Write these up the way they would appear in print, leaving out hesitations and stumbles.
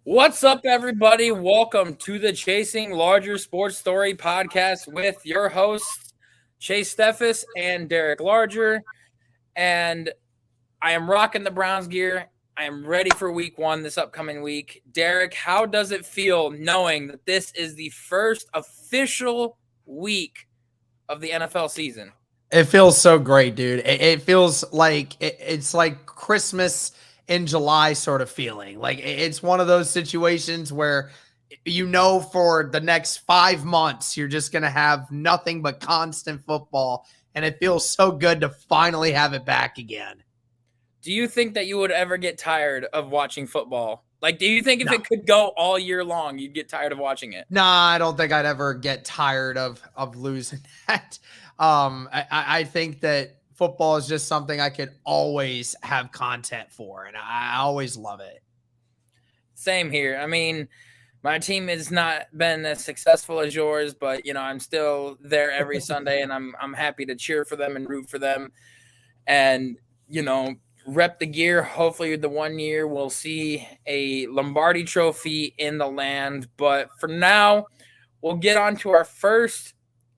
What's up, everybody? Welcome to the Chasing Larger Sports Story podcast with your hosts, Chase Steffes and Derek Larger. And I am rocking the Browns gear. I am ready for week one this upcoming week. Derek, how does it feel knowing that this is the first official week of the NFL season? It feels so great, dude. It feels like it's like Christmas in July sort of feeling. Like it's one of those situations where for the next 5 months you're just gonna have nothing but constant football, and it feels so good to finally have it back again. Do you think that you would ever get tired of watching football? Like, do you think if No, it could go all year long, you'd get tired of watching it? nah, I don't think I'd ever get tired of losing that. I think that football is just something I could always have content for, and I always love it. Same here. I mean, my team has not been as successful as yours, but I'm still there every Sunday, and I'm happy to cheer for them and root for them, and rep the gear. Hopefully, the one year we'll see a Lombardi Trophy in the land. But for now, we'll get on to our first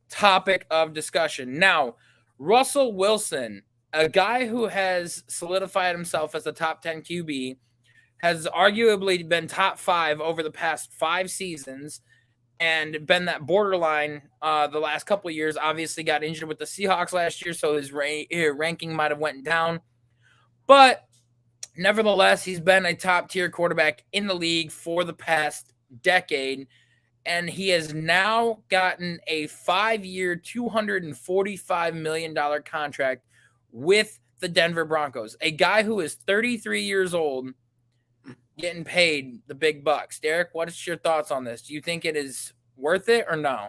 topic of discussion. Now, Russell Wilson, a guy who has solidified himself as a top 10 QB, has arguably been top 5 over the past 5 seasons and been that borderline the last couple of years. Obviously got injured with the Seahawks last year, so his ranking might have went down. But nevertheless, he's been a top-tier quarterback in the league for the past decade, and he has now gotten a 5-year, $245 million contract with the Denver Broncos, a guy who is 33 years old getting paid the big bucks. Derek, what is your thoughts on this? Do you think it is worth it or no?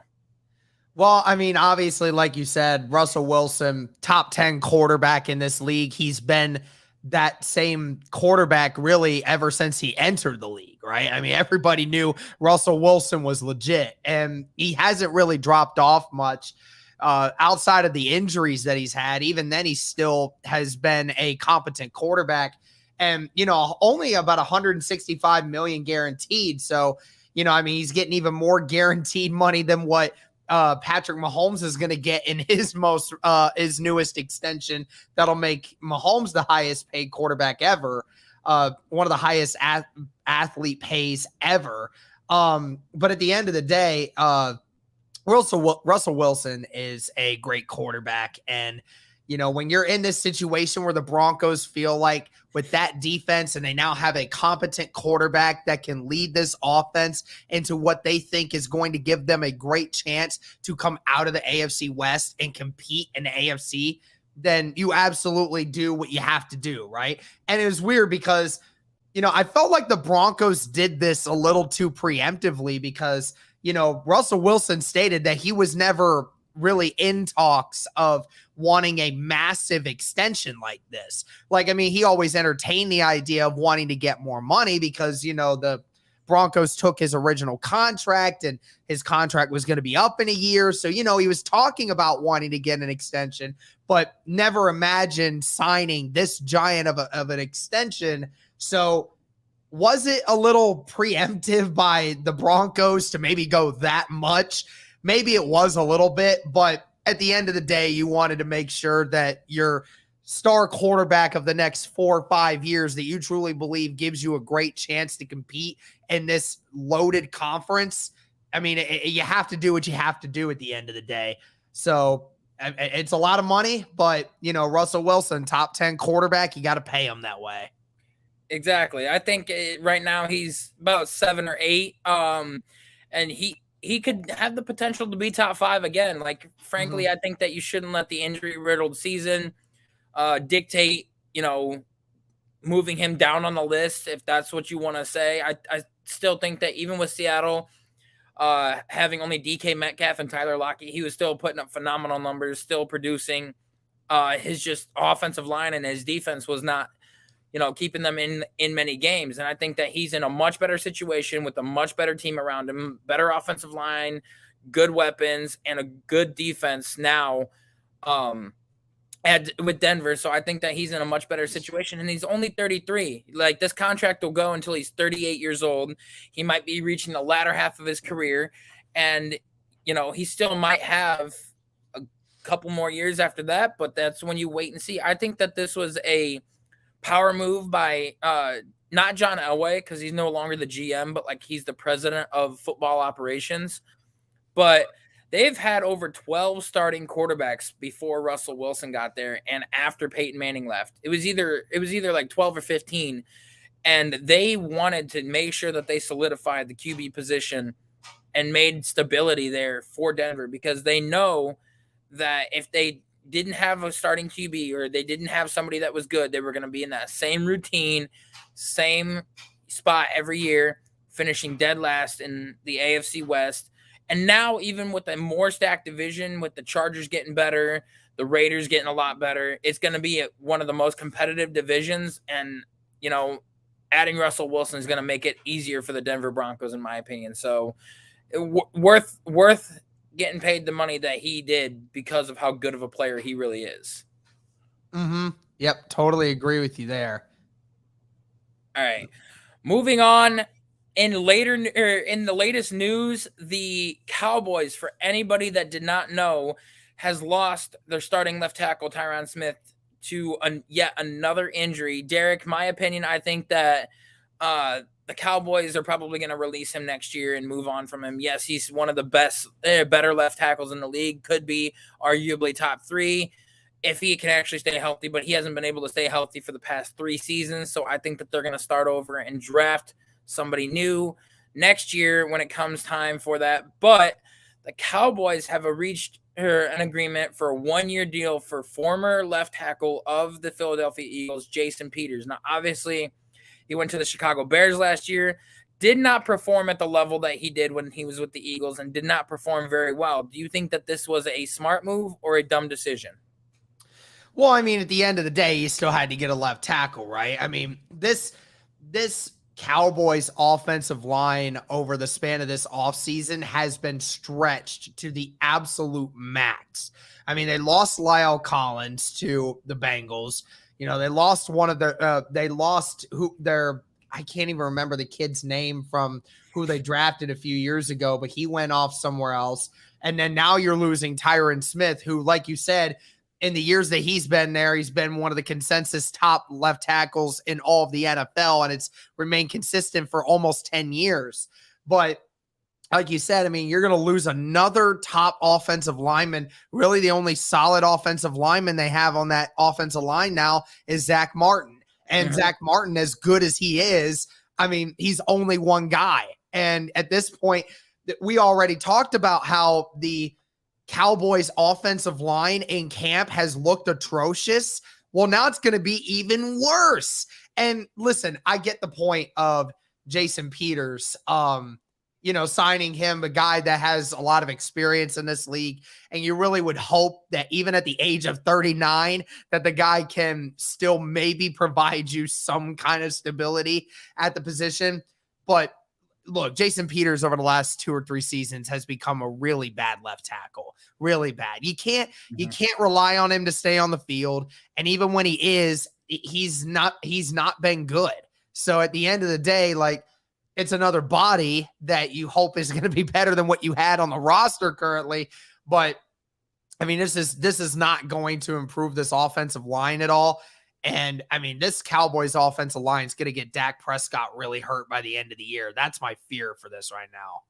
Well, I mean, obviously, like you said, Russell Wilson, top 10 quarterback in this league. He's been that same quarterback really ever since he entered the league, right? I mean, everybody knew Russell Wilson was legit, and he hasn't really dropped off much outside of the injuries that he's had. Even then, he still has been a competent quarterback, and only about 165 million guaranteed. So, I mean, he's getting even more guaranteed money than what Patrick Mahomes is going to get in his newest extension. That'll make Mahomes the highest paid quarterback ever, one of the highest athlete pays ever. But at the end of the day, Russell Wilson is a great quarterback, and when you're in this situation where the Broncos feel like with that defense and they now have a competent quarterback that can lead this offense into what they think is going to give them a great chance to come out of the AFC West and compete in the AFC, then you absolutely do what you have to do, right? And it was weird because, I felt like the Broncos did this a little too preemptively because, Russell Wilson stated that he was never really in talks of wanting a massive extension like this. Like, I mean, he always entertained the idea of wanting to get more money because, the Broncos took his original contract and his contract was going to be up in a year. So, he was talking about wanting to get an extension, but never imagined signing this giant of an extension. So, was it a little preemptive by the Broncos to maybe go that much? Maybe it was a little bit, but at the end of the day, you wanted to make sure that your star quarterback of the next 4 or 5 years that you truly believe gives you a great chance to compete in this loaded conference. I mean, you have to do what you have to do at the end of the day. So it's a lot of money, but, Russell Wilson, top 10 quarterback, you got to pay him that way. Exactly. I think right now he's about 7 or 8, and he could have the potential to be top 5 again. Like, frankly, I think that you shouldn't let the injury-riddled season dictate, moving him down on the list, if that's what you want to say. I still think that even with Seattle having only DK Metcalf and Tyler Lockett, he was still putting up phenomenal numbers, still producing. His just offensive line and his defense was not keeping them in many games. And I think that he's in a much better situation with a much better team around him, better offensive line, good weapons, and a good defense now with Denver. So I think that he's in a much better situation, and he's only 33. Like, this contract will go until he's 38 years old. He might be reaching the latter half of his career, and he still might have a couple more years after that, but that's when you wait and see. I think that this was a power move by not John Elway, because he's no longer the GM, but like he's the president of football operations. But they've had over 12 starting quarterbacks before Russell Wilson got there and after Peyton Manning left. It was either like 12 or 15, and they wanted to make sure that they solidified the QB position and made stability there for Denver, because they know that if they didn't have a starting QB or they didn't have somebody that was good, they were going to be in that same routine, same spot every year, finishing dead last in the AFC West. And now, even with a more stacked division, with the Chargers getting better, the Raiders getting a lot better, it's going to be one of the most competitive divisions. And, adding Russell Wilson is going to make it easier for the Denver Broncos, in my opinion. So worth getting paid the money that he did because of how good of a player he really is. Mm-hmm. Yep. Totally agree with you there. All right. Moving on. In the latest news, the Cowboys, for anybody that did not know, has lost their starting left tackle Tyron Smith to yet another injury. Derek, my opinion, I think that the Cowboys are probably going to release him next year and move on from him. Yes, he's one of the better left tackles in the league. Could be arguably top 3 if he can actually stay healthy, but he hasn't been able to stay healthy for the past 3 seasons. So I think that they're going to start over and draft somebody new next year when it comes time for that. But the Cowboys have reached an agreement for a 1-year deal for former left tackle of the Philadelphia Eagles, Jason Peters. Now, obviously, he went to the Chicago Bears last year, did not perform at the level that he did when he was with the Eagles, and did not perform very well. Do you think that this was a smart move or a dumb decision? Well, I mean, at the end of the day, you still had to get a left tackle, right? I mean, this Cowboys offensive line over the span of this offseason has been stretched to the absolute max. I mean, they lost La'el Collins to the Bengals. They lost one of their I can't even remember the kid's name from who they drafted a few years ago, but he went off somewhere else. And then now you're losing Tyron Smith, who, like you said, in the years that he's been there, he's been one of the consensus top left tackles in all of the NFL, and it's remained consistent for almost 10 years. But like you said, I mean, you're going to lose another top offensive lineman. Really, the only solid offensive lineman they have on that offensive line now is Zach Martin. And Zach Martin, as good as he is, I mean, he's only one guy. And at this point, we already talked about how the Cowboys offensive line in camp has looked atrocious. Well, now it's going to be even worse. And listen, I get the point of Jason Peters, signing him, a guy that has a lot of experience in this league. And you really would hope that even at the age of 39, that the guy can still maybe provide you some kind of stability at the position. But look, Jason Peters over the last 2 or 3 seasons has become a really bad left tackle, really bad. You can't rely on him to stay on the field. And even when he is, he's not been good. So at the end of the day, like, it's another body that you hope is going to be better than what you had on the roster currently. But I mean, this is not going to improve this offensive line at all. And I mean, this Cowboys offensive line is going to get Dak Prescott really hurt by the end of the year. That's my fear for this right now.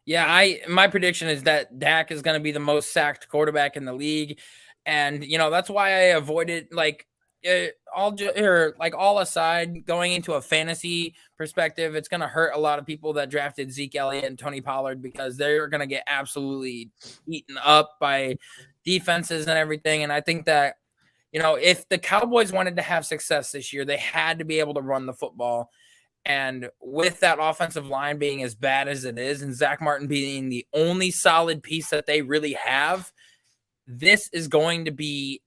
Yeah, my prediction is that Dak is going to be the most sacked quarterback in the league. And, that's why I avoided, all aside, going into a fantasy perspective, it's going to hurt a lot of people that drafted Zeke Elliott and Tony Pollard, because they're going to get absolutely eaten up by defenses and everything. And I think that, if the Cowboys wanted to have success this year, they had to be able to run the football. And with that offensive line being as bad as it is, and Zach Martin being the only solid piece that they really have, this is going to be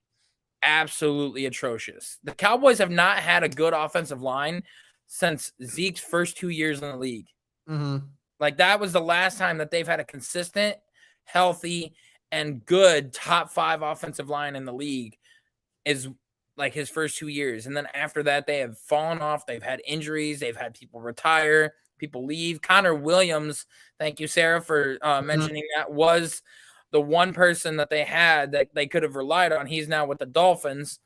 absolutely atrocious. The Cowboys have not had a good offensive line since Zeke's first 2 years in the league. Mm-hmm. Like, that was the last time that they've had a consistent, healthy, and good top 5 offensive line in the league. is like his first 2 years. And then after that, they have fallen off. They've had injuries. They've had people retire, people leave. Connor Williams, thank you, Sarah, for mentioning that, was the one person that they had that they could have relied on. He's now with the Dolphins.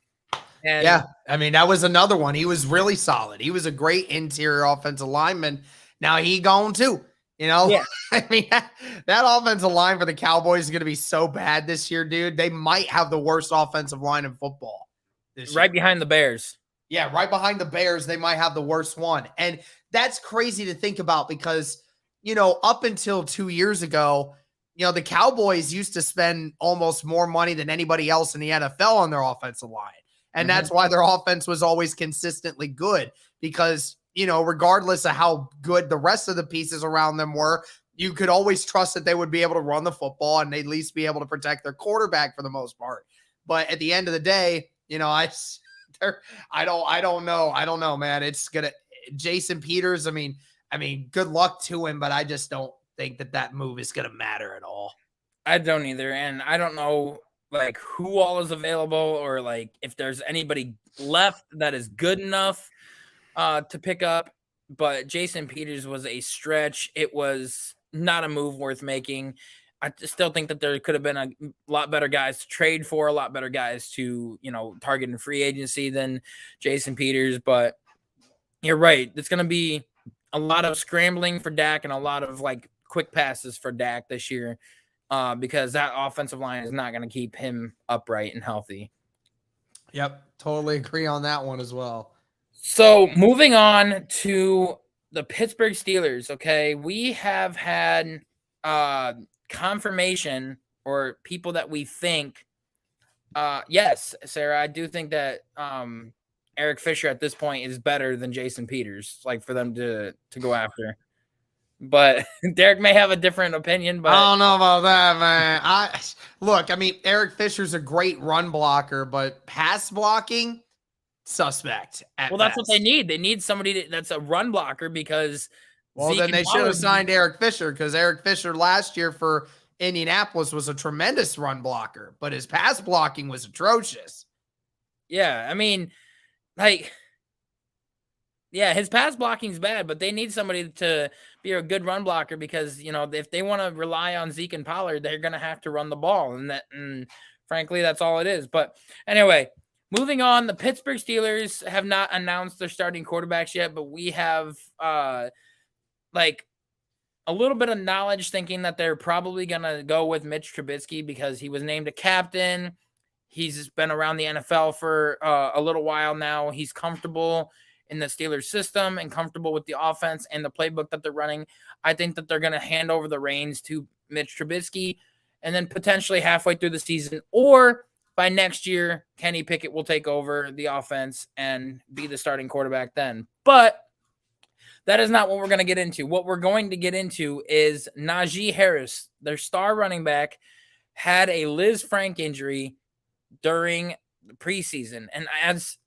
And yeah, I mean, that was another one. He was really solid. He was a great interior offensive lineman. Now he gone too. Yeah. I mean, that offensive line for the Cowboys is going to be so bad this year, dude. They might have the worst offensive line in football this year. Right behind the Bears. Yeah, right behind the Bears, they might have the worst one. And that's crazy to think about because, up until 2 years ago, the Cowboys used to spend almost more money than anybody else in the NFL on their offensive line. And that's why their offense was always consistently good because, regardless of how good the rest of the pieces around them were, you could always trust that they would be able to run the football and they'd at least be able to protect their quarterback for the most part. But at the end of the day, I don't know, man. It's gonna Jason Peters. I mean, good luck to him, but I just don't think that move is gonna matter at all. I don't either, and I don't know like who all is available or like if there's anybody left that is good enough to pick up. But Jason Peters was a stretch. It was not a move worth making. I still think that there could have been a lot better guys to trade for, a lot better guys to, target in free agency than Jason Peters. But you're right. It's going to be a lot of scrambling for Dak and a lot of like quick passes for Dak this year because that offensive line is not going to keep him upright and healthy. Yep. Totally agree on that one as well. So moving on to the Pittsburgh Steelers. Okay. We have had confirmation or people that we think yes, Sarah, I do think that Eric Fisher at this point is better than Jason Peters, like for them to go after. But Derek may have a different opinion, but I don't know about that, man. Eric Fisher's a great run blocker, but pass blocking, suspect. Well, that's what they need. They need somebody that's a run blocker because then they should have signed Eric Fisher because Eric Fisher last year for Indianapolis was a tremendous run blocker, but his pass blocking was atrocious. Yeah, I mean, his pass blocking's bad, but they need somebody to be a good run blocker because, if they want to rely on Zeke and Pollard, they're going to have to run the ball. And frankly, that's all it is. But anyway, moving on, the Pittsburgh Steelers have not announced their starting quarterbacks yet, but we have a little bit of knowledge thinking that they're probably going to go with Mitch Trubisky because he was named a captain. He's been around the NFL for a little while now. He's comfortable in the Steelers system and comfortable with the offense and the playbook that they're running. I think that they're going to hand over the reins to Mitch Trubisky and then potentially halfway through the season or by next year, Kenny Pickett will take over the offense and be the starting quarterback then. But that is not what we're going to get into. What we're going to get into is Najee Harris, their star running back, had a Liz Frank injury during the preseason. And as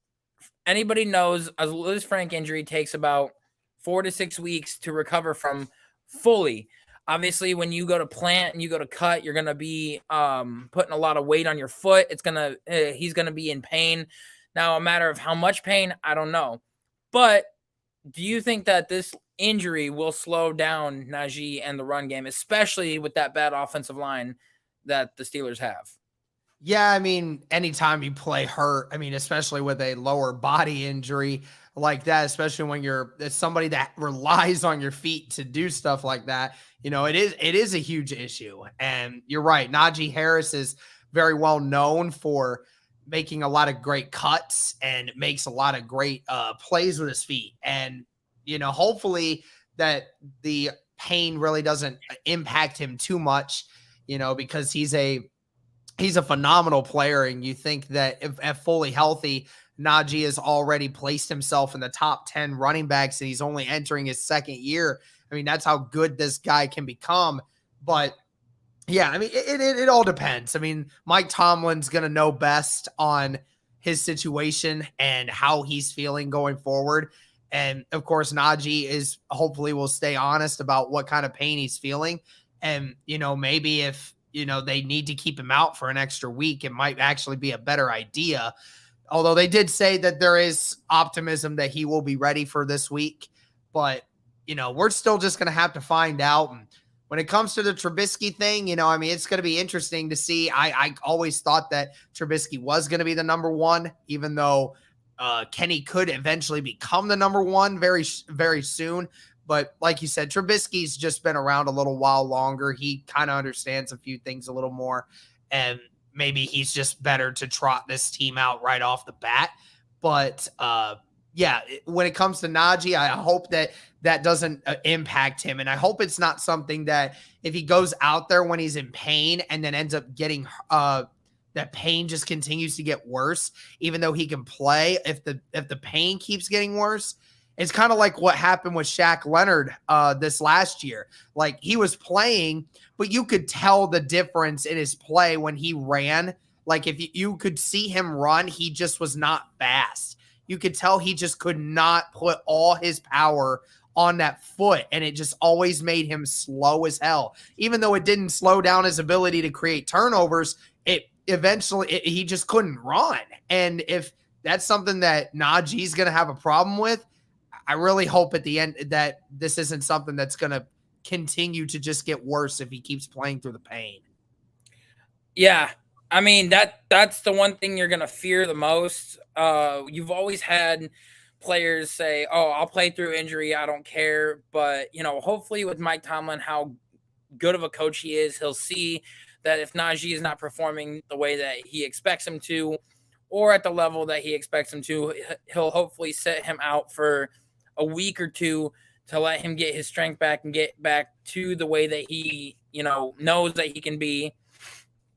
anybody knows, a Liz Frank injury takes about 4 to 6 weeks to recover from fully. Obviously, when you go to plant and you go to cut, you're going to be putting a lot of weight on your foot. He's going to be in pain. Now, a matter of how much pain, I don't know. But do you think that this injury will slow down Najee and the run game, especially with that bad offensive line that the Steelers have? Yeah, I mean, anytime you play hurt, especially with a lower body injury like that, especially when it's somebody that relies on your feet to do stuff like that, it is a huge issue. And you're right. Najee Harris is very well known for making a lot of great cuts and makes a lot of great plays with his feet. And, hopefully that the pain really doesn't impact him too much, because he's a phenomenal player. And you think that if fully healthy, Najee has already placed himself in the top 10 running backs and he's only entering his second year. That's how good this guy can become. But yeah, it all depends. Mike Tomlin's going to know best on his situation and how he's feeling going forward. And of course, Najee hopefully will stay honest about what kind of pain he's feeling. And, maybe if, they need to keep him out for an extra week, it might actually be a better idea. Although they did say that there is optimism that he will be ready for this week. But, we're still just going to have to find out. And when it comes to the Trubisky thing, it's going to be interesting to see. I always thought that Trubisky was going to be the number one, even though Kenny could eventually become the number one very, very soon. But like you said, Trubisky's just been around a little while longer. He kind of understands a few things a little more. And maybe he's just better to trot this team out right off the bat. But when it comes to Najee, I hope that doesn't impact him. And I hope it's not something that if he goes out there when he's in pain and then ends up getting that pain just continues to get worse, even though he can play. If the pain keeps getting worse, it's kind of like what happened with Shaq Leonard this last year. Like, he was playing, but you could tell the difference in his play when he ran. Like, if you could see him run, he just was not fast. You could tell he just could not put all his power on that foot, and it just always made him slow as hell. Even though it didn't slow down his ability to create turnovers, he just couldn't run. And if that's something that Najee's going to have a problem with, I really hope at the end that this isn't something that's going to continue to just get worse if he keeps playing through the pain. Yeah. I mean, that's the one thing you're going to fear the most. You've always had players say, "Oh, I'll play through injury. I don't care." But, hopefully with Mike Tomlin, how good of a coach he is, he'll see that if Najee is not performing the way that he expects him to, or at the level that he expects him to, he'll hopefully set him out for a week or two to let him get his strength back and get back to the way that he, knows that he can be.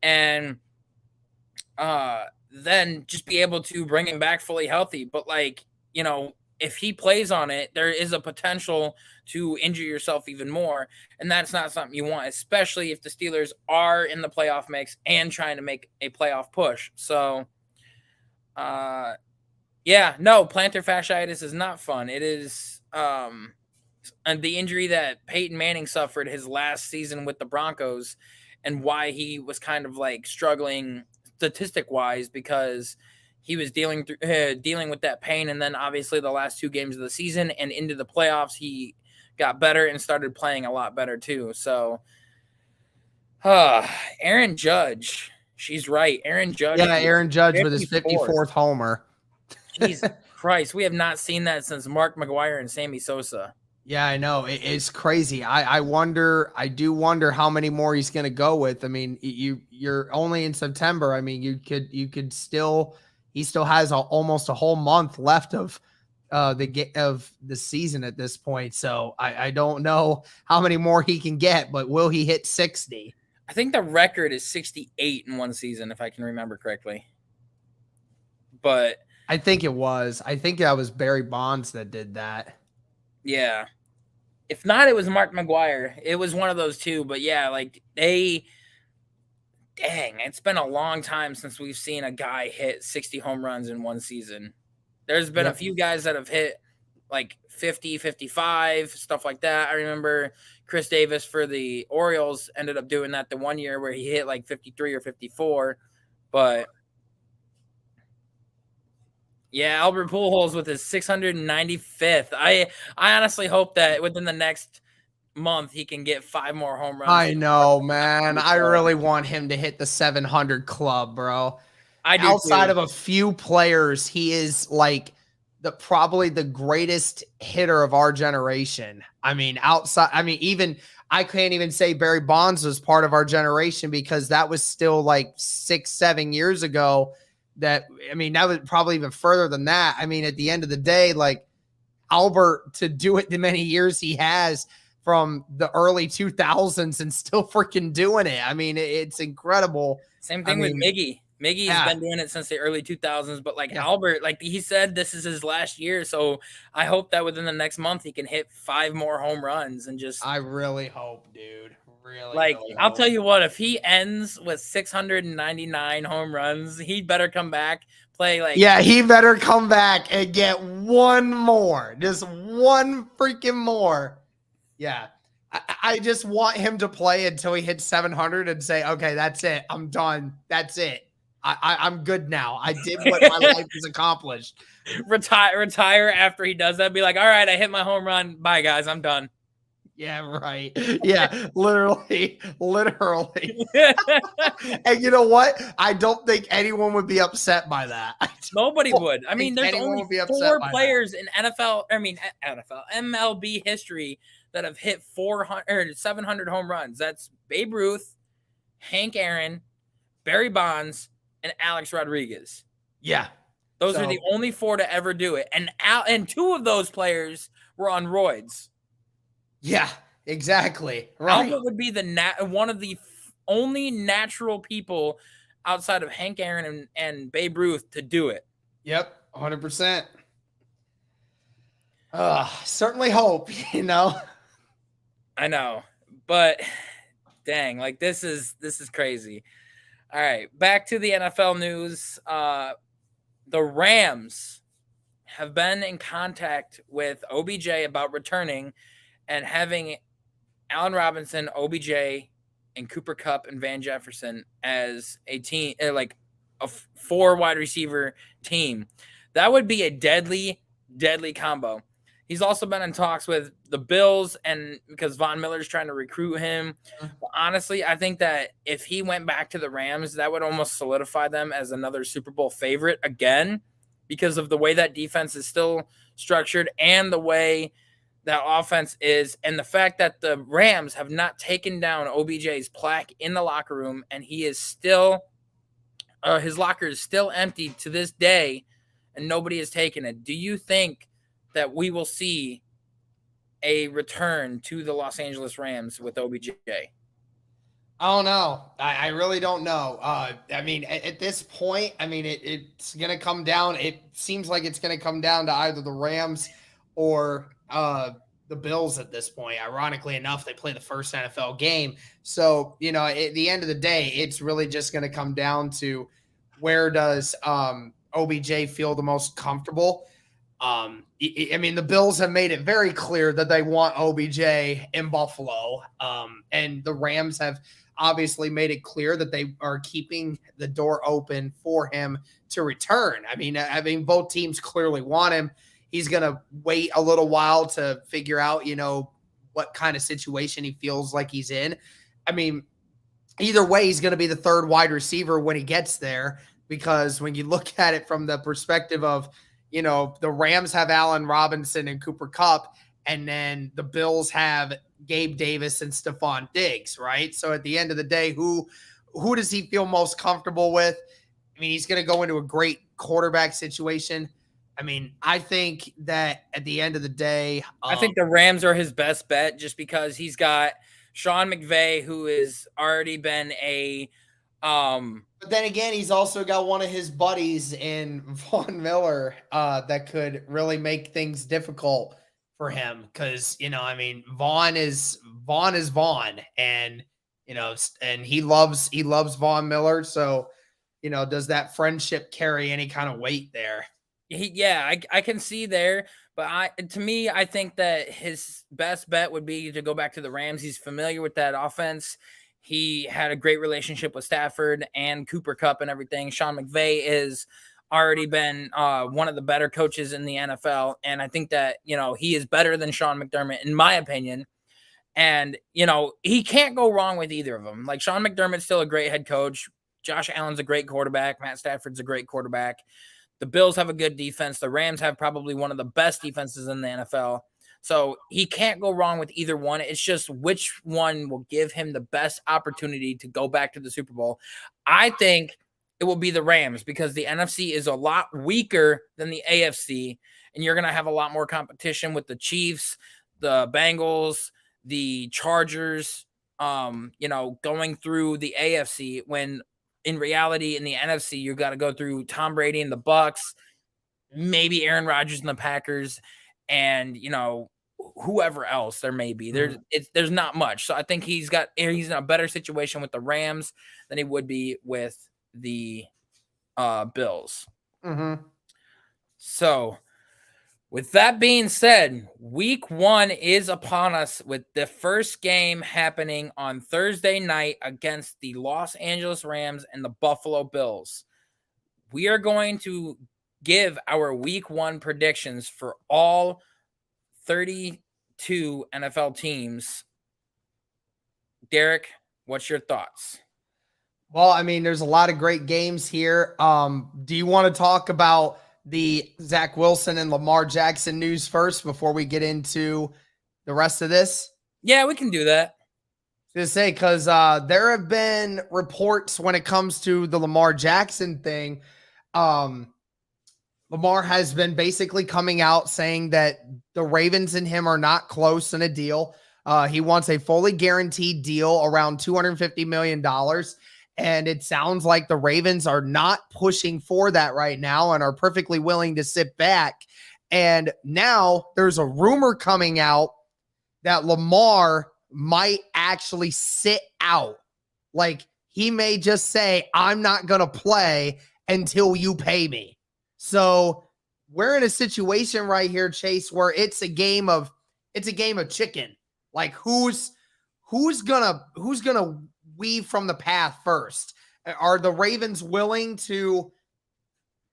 And then just be able to bring him back fully healthy. But if he plays on it, there is a potential to injure yourself even more. And that's not something you want, especially if the Steelers are in the playoff mix and trying to make a playoff push. So, plantar fasciitis is not fun. It is and the injury that Peyton Manning suffered his last season with the Broncos, and why he was kind of like struggling statistic-wise, because he was dealing with that pain. And then obviously the last two games of the season and into the playoffs, he got better and started playing a lot better too. So, Aaron Judge, she's right. Aaron Judge. Yeah, Aaron Judge with his 54th homer. Jesus Christ, we have not seen that since Mark McGwire and Sammy Sosa. Yeah, I know. It's crazy. I do wonder how many more he's going to go with. I mean, you're only in September. I mean, he still has almost a whole month left of the season at this point. So I don't know how many more he can get, but will he hit 60? I think the record is 68 in one season, if I can remember correctly. But I think it was. I think that was Barry Bonds that did that. Yeah. If not, it was Mark McGwire. It was one of those two. But yeah, it's been a long time since we've seen a guy hit 60 home runs in one season. There's been a few guys that have hit like 50, 55, stuff like that. I remember Chris Davis for the Orioles ended up doing that the one year where he hit like 53 or 54. But yeah, Albert Pujols with his 695th. I honestly hope that within the next month he can get 5 more home runs. I know, man. I really want him to hit the 700 club, bro. I do. Outside of a few players, he is like probably the greatest hitter of our generation. I mean, I can't even say Barry Bonds was part of our generation, because that was still like 6-7 years ago. That was probably even further than that. I mean, at the end of the day, like Albert, to do it the many years he has from the early 2000s and still freaking doing it. I mean, it's incredible. Same thing with Miggy. Miggy has been doing it since the early 2000s, but Albert, like he said, this is his last year. So I hope that within the next month he can hit 5 more home runs and just. I really hope, dude. I'll tell you what, if he ends with 699 home runs, he better come back, play he better come back and get one more, just one freaking more. Yeah. I just want him to play until he hits 700 and say, okay, that's it. I'm done. That's it. I'm good now. I did what my life has accomplished. Retire after he does that. Be like, all right, I hit my home run. Bye, guys. I'm done. Yeah, right. Yeah, literally. And you know what? I don't think anyone would be upset by that. Nobody would. I mean, there's only 4 players in MLB history that have hit 400 or 700 home runs. That's Babe Ruth, Hank Aaron, Barry Bonds, and Alex Rodriguez. Yeah. Those are the only 4 to ever do it. And 2 of those players were on roids. Yeah, exactly. Right. Albert would be one of the only natural people outside of Hank Aaron and Babe Ruth to do it. Yep, 100%. Certainly hope, you know. I know, but dang, like this is crazy. All right, back to the NFL news. The Rams have been in contact with OBJ about returning and having Allen Robinson, OBJ, and Cooper Kupp and Van Jefferson as a team, like a 4 wide receiver team. That would be a deadly combo. He's also been in talks with the Bills, and because Von Miller's trying to recruit him. But honestly, I think that if he went back to the Rams, that would almost solidify them as another Super Bowl favorite again, because of the way that defense is still structured and the way that offense is, and the fact that the Rams have not taken down OBJ's plaque in the locker room, and he is still his locker is still empty to this day, and nobody has taken it. Do you think that we will see a return to the Los Angeles Rams with OBJ? I don't know. I really don't know. I mean, at this point, I mean, it's going to come down. It seems like it's going to come down to either the Rams or the Bills at this point. Ironically enough, they play the first NFL game. So, you know, at the end of the day, it's really just going to come down to where does OBJ feel the most comfortable. I mean, the Bills have made it very clear that they want OBJ in Buffalo. And the Rams have obviously made it clear that they are keeping the door open for him to return. I mean, both teams clearly want him. He's going to wait a little while to figure out, you know, what kind of situation he feels like he's in. I mean, either way, he's going to be the 3rd wide receiver when he gets there, because when you look at it from the perspective of, you know, the Rams have Allen Robinson and Cooper Kupp, and then the Bills have Gabe Davis and Stephon Diggs, right? So at the end of the day, who does he feel most comfortable with? I mean, he's going to go into a great quarterback situation. I mean, I think that at the end of the day, I think the Rams are his best bet, just because he's got Sean McVay, who has already been a but then again, he's also got one of his buddies in Von Miller that could really make things difficult for him, because, you know, I mean, Vaughn is Vaughn, and, you know, and he loves Von Miller. So, you know, does that friendship carry any kind of weight there? I can see there, but I think that his best bet would be to go back to the Rams. He's familiar with that offense. He had a great relationship with Stafford and Cooper Kupp and everything. Sean McVay is already been one of the better coaches in the NFL, and I think that, you know, he is better than Sean McDermott, in my opinion. And, you know, he can't go wrong with either of them. Like, Sean McDermott's still a great head coach. Josh Allen's a great quarterback. Matt Stafford's a great quarterback. The Bills have a good defense. The Rams have probably one of the best defenses in the NFL. So he can't go wrong with either one. It's just which one will give him the best opportunity to go back to the Super Bowl. I think it will be the Rams, because the NFC is a lot weaker than the AFC, and you're going to have a lot more competition with the Chiefs, the Bengals, the Chargers, you know, going through the AFC, when in reality, in the NFC, you got to go through Tom Brady and the Bucks, maybe Aaron Rodgers and the Packers, and, you know, whoever else there may be. There's not much. So I think he's in a better situation with the Rams than he would be with the Bills. So with that being said, week 1 is upon us, with the first game happening on Thursday night against the Los Angeles Rams and the Buffalo Bills. we are going to give our week 1 predictions for all 32 NFL teams. Derek, what's your thoughts? Well, I mean, there's a lot of great games here. Do you want to talk about the Zach Wilson and Lamar Jackson news first before we get into the rest of this? Yeah, we can do that. To say, because there have been reports when it comes to the Lamar Jackson thing. Lamar has been basically coming out saying that the Ravens and him are not close in a deal. He wants a fully guaranteed deal around $250 million. And it sounds like the Ravens are not pushing for that right now and are perfectly willing to sit back. And now there's a rumor coming out that Lamar might actually sit out. Like, he may just say, I'm not going to play until you pay me. So we're in a situation right here, Chase, where it's a game of chicken. Like, who's gonna weave from the path first? Are the Ravens willing to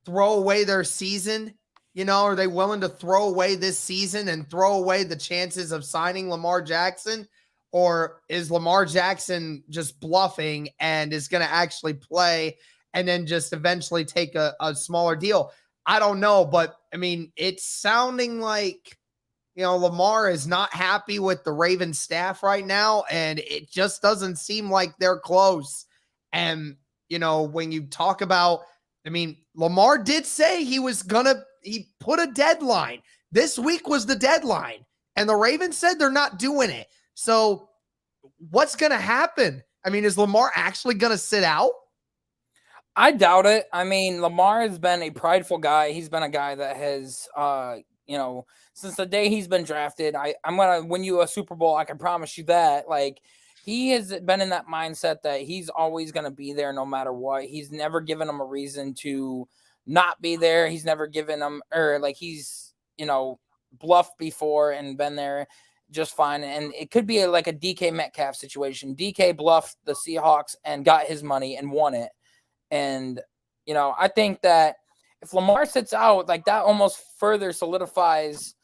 throw away their season? You know, are they willing to throw away this season and throw away the chances of signing Lamar Jackson? Or is Lamar Jackson just bluffing and is going to actually play and then just eventually take a smaller deal? I don't know, but I mean, it's sounding like, Lamar is not happy with the Ravens staff right now, and it just doesn't seem like they're close. And, when you talk about, I mean, Lamar did say he put a deadline. This week was the deadline, and the Ravens said they're not doing it. So what's going to happen? I mean, is Lamar actually going to sit out? I doubt it. I mean, Lamar has been a prideful guy. He's been a guy that has, since the day he's been drafted, I'm going to win you a Super Bowl. I can promise you that. Like, he has been in that mindset that he's always going to be there no matter what. He's never given them a reason to not be there. He's never given them, or like he's, bluffed before and been there just fine. And it could be like a DK Metcalf situation. DK bluffed the Seahawks and got his money and won it. And, I think that if Lamar sits out, like, that almost further solidifies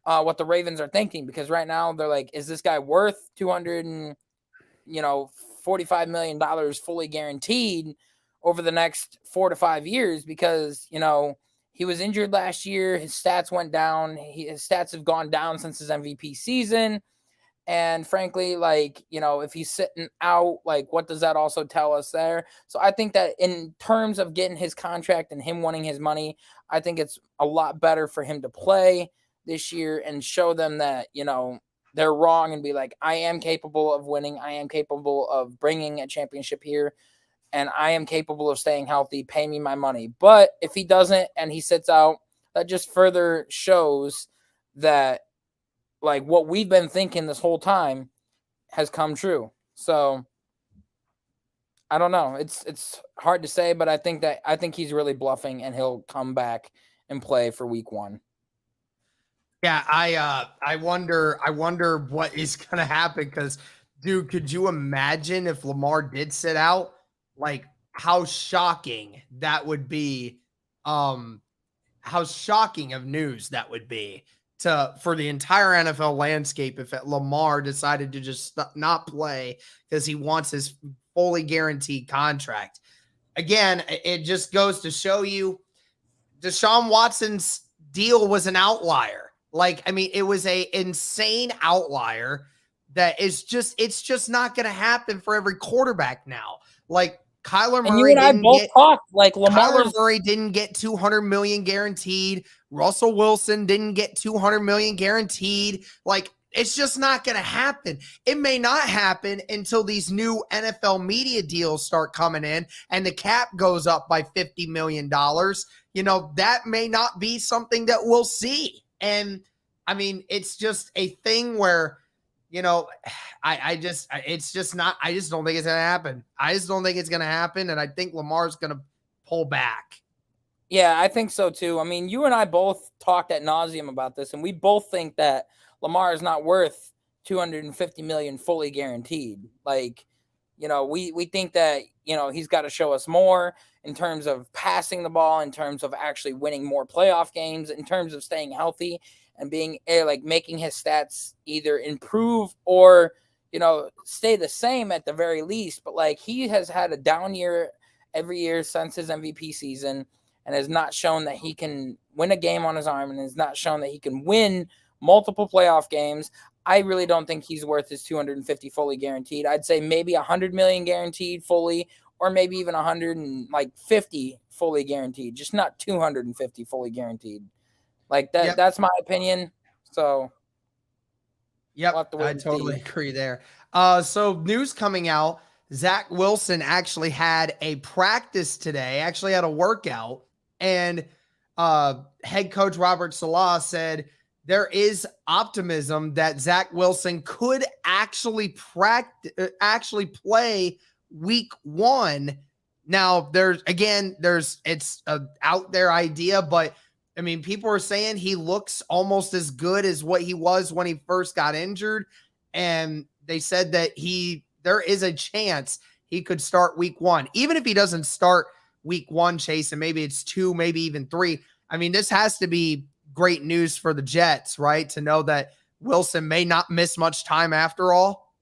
what the Ravens are thinking, because right now they're like, is this guy worth $245 million fully guaranteed over the next 4 to 5 years? Because, he was injured last year. His stats went down. His stats have gone down since his MVP season. And frankly, like, if he's sitting out, like, what does that also tell us there? So I think that in terms of getting his contract and him wanting his money, I think it's a lot better for him to play this year and show them that, they're wrong, and be like, I am capable of winning. I am capable of bringing a championship here, and I am capable of staying healthy. Pay me my money. But if he doesn't and he sits out, that just further shows that, like, what we've been thinking this whole time has come true. So I don't know. It's hard to say, but I think he's really bluffing, and he'll come back and play for week 1. Yeah, I wonder what is going to happen, because, dude, could you imagine if Lamar did sit out? Like, how shocking that would be. How shocking of news that would be for the entire NFL landscape if Lamar decided to just not play because he wants his fully guaranteed contract. Again, it just goes to show you Deshaun Watson's deal was an outlier. Like, I mean, it was a insane outlier that it's just not going to happen for every quarterback now. Like, Kyler Murray, and you and I both talked like Kyler Murray didn't get $200 million guaranteed. Russell Wilson didn't get $200 million guaranteed. Like, it's just not going to happen. It may not happen until these new NFL media deals start coming in and the cap goes up by $50 million. That may not be something that we'll see. And I mean, it's just a thing where, I just don't think it's going to happen. I just don't think it's going to happen. And I think Lamar's going to pull back. Yeah, I think so too. I mean, you and I both talked ad nauseum about this, and we both think that Lamar is not worth $250 million fully guaranteed. Like, we think that, he's got to show us more in terms of passing the ball, in terms of actually winning more playoff games, in terms of staying healthy and being like making his stats either improve or, stay the same at the very least. But like he has had a down year every year since his MVP season and has not shown that he can win a game on his arm and has not shown that he can win multiple playoff games. I really don't think he's worth his 250 fully guaranteed. I'd say maybe 100 million guaranteed fully, or maybe even 150 fully guaranteed, just not 250 fully guaranteed. Like that. Yep. That's my opinion. So, yep, I totally agree there. So news coming out: Zach Wilson actually had a practice today. Actually had a workout, and head coach Robert Saleh said there is optimism that Zach Wilson could actually play week 1. Now, it's a out there idea, but I mean, people are saying he looks almost as good as what he was when he first got injured. And they said that there is a chance he could start week 1. Even if he doesn't start week 1, Chase, and maybe it's 2, maybe even 3. I mean, this has to be great news for the Jets, right? To know that Wilson may not miss much time after all.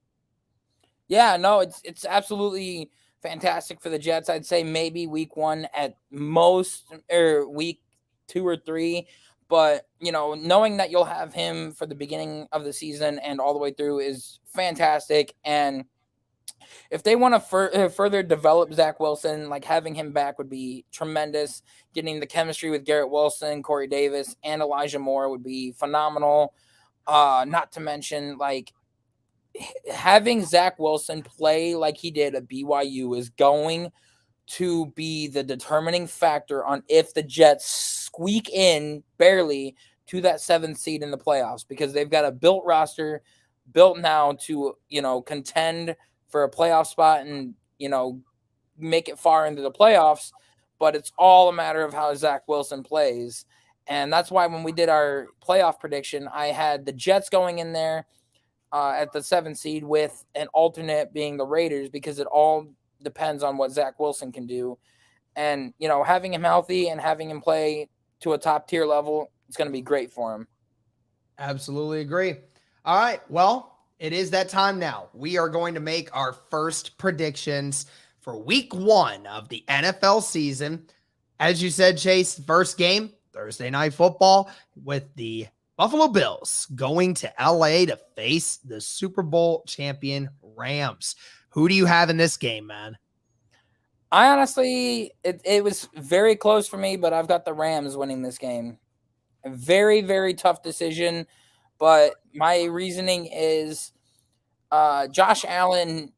Yeah, no, it's absolutely fantastic for the Jets. I'd say maybe week 1 at most, or week 2 or 3. But, knowing that you'll have him for the beginning of the season and all the way through is fantastic. And if they want to further develop Zach Wilson, like having him back would be tremendous. Getting the chemistry with Garrett Wilson, Corey Davis, and Elijah Moore would be phenomenal. Not to mention, like, having Zach Wilson play like he did at BYU is going to be the determining factor on if the Jets squeak in barely to that 7th seed in the playoffs, because they've got a built roster built now to, contend for a playoff spot and, make it far into the playoffs. But it's all a matter of how Zach Wilson plays. And that's why when we did our playoff prediction, I had the Jets going in there at the 7th seed with an alternate being the Raiders, because it all depends on what Zach Wilson can do. And, having him healthy and having him play to a top tier level, it's going to be great for him. Absolutely agree. All right. Well, it is that time now. We are going to make our first predictions for week 1 of the NFL season. As you said, Chase, first game, Thursday Night Football, with the Buffalo Bills going to LA to face the Super Bowl champion Rams. Who do you have in this game, man? I honestly, it was very close for me, but I've got the Rams winning this game. A very, very tough decision, but my reasoning is Josh Allen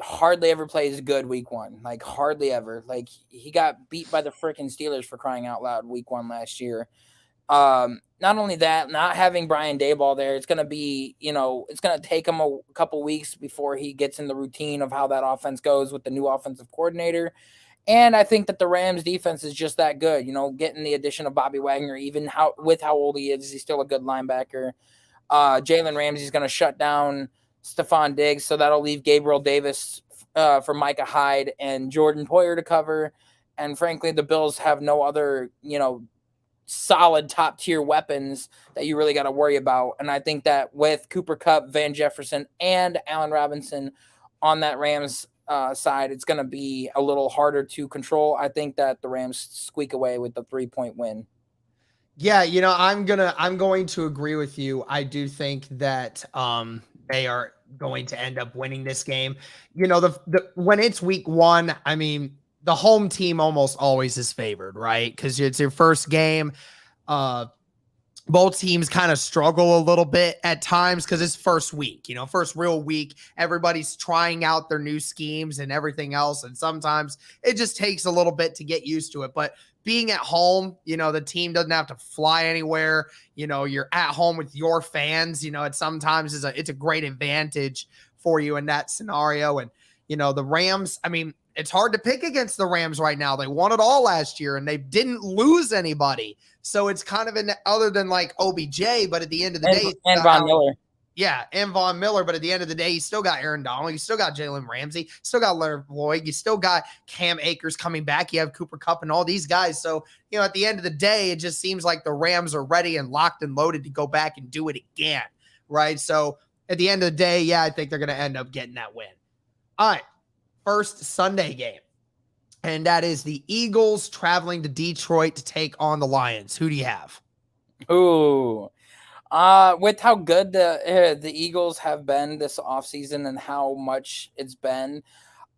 hardly ever plays good week 1. Like, hardly ever. Like, he got beat by the freaking Steelers, for crying out loud, week 1 last year. Not only that, not having Brian Daboll there, it's going to be, it's going to take him a couple weeks before he gets in the routine of how that offense goes with the new offensive coordinator. And I think that the Rams defense is just that good, getting the addition of Bobby Wagner, even with how old he is, he's still a good linebacker. Jalen Ramsey's going to shut down Stephon Diggs, so that'll leave Gabriel Davis for Micah Hyde and Jordan Poyer to cover. And frankly, the Bills have no other, solid top tier weapons that you really got to worry about. And I think that with Cooper Kupp, Van Jefferson, and Allen Robinson on that Rams side, it's going to be a little harder to control. I think that the Rams squeak away with the 3-point win. Yeah, I'm going to agree with you. I do think that they are going to end up winning this game. When it's week 1, I mean, the home team almost always is favored, right? Because it's your first game. Both teams kind of struggle a little bit at times because it's first week, first real week. Everybody's trying out their new schemes and everything else. And sometimes it just takes a little bit to get used to it. But being at home, the team doesn't have to fly anywhere. You're at home with your fans. It sometimes it's a great advantage for you in that scenario. And, the Rams, I mean, it's hard to pick against the Rams right now. They won it all last year and they didn't lose anybody. So it's kind of other than like OBJ, but at the end of the day, and Von Miller. Yeah, and Von Miller, but at the end of the day, you still got Aaron Donald, you still got Jalen Ramsey, still got Leonard Floyd, you still got Cam Akers coming back, you have Cooper Kupp and all these guys. So, at the end of the day, it just seems like the Rams are ready and locked and loaded to go back and do it again, right? So at the end of the day, yeah, I think they're going to end up getting that win. All right, first Sunday game, and that is the Eagles traveling to Detroit to take on the Lions. Who do you have? Ooh. With how good the Eagles have been this offseason and how much it's been,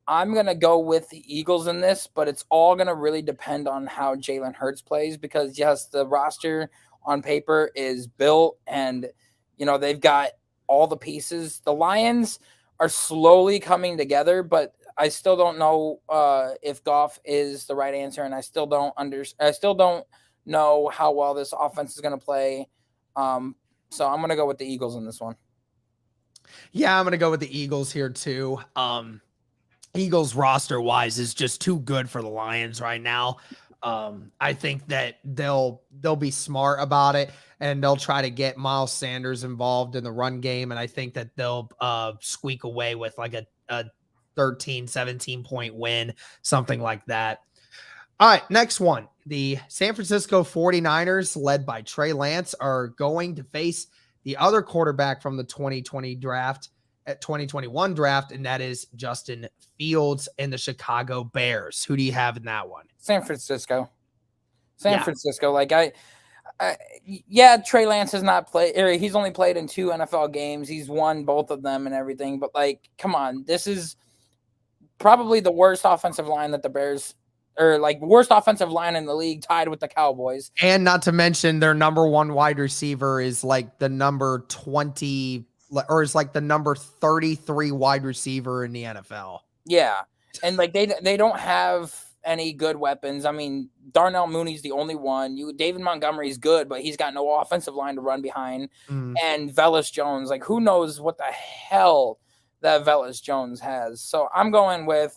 I'm going to go with the Eagles in this, but it's all going to really depend on how Jalen Hurts plays because, yes, the roster on paper is built and, they've got all the pieces. The Lions are slowly coming together, but I still don't know if Goff is the right answer, and I still don't know how well this offense is going to play. So I'm going to go with the Eagles in this one. Yeah, I'm going to go with the Eagles here too. Eagles roster wise is just too good for the Lions right now. I think that they'll be smart about it and they'll try to get Miles Sanders involved in the run game. And I think that they'll squeak away with like a 13, 17 point win, something like that. All right, next one. The San Francisco 49ers, led by Trey Lance, are going to face the other quarterback from the 2021 draft, and that is Justin Fields and the Chicago Bears. Who do you have in that one? San Francisco. Francisco. Like Trey Lance has not played, or he's only played in 2 NFL games. He's won both of them and everything, but like, come on, this is probably the worst offensive line that the Bears worst offensive line in the league, tied with the Cowboys. And not to mention their number 1 wide receiver is like the number 20 or is like the number 33 wide receiver in the NFL. Yeah. And like they don't have any good weapons. I mean, Darnell Mooney's the only one. David Montgomery's good, but he's got no offensive line to run behind. And Velus Jones, like who knows what the hell that Velus Jones has. So I'm going with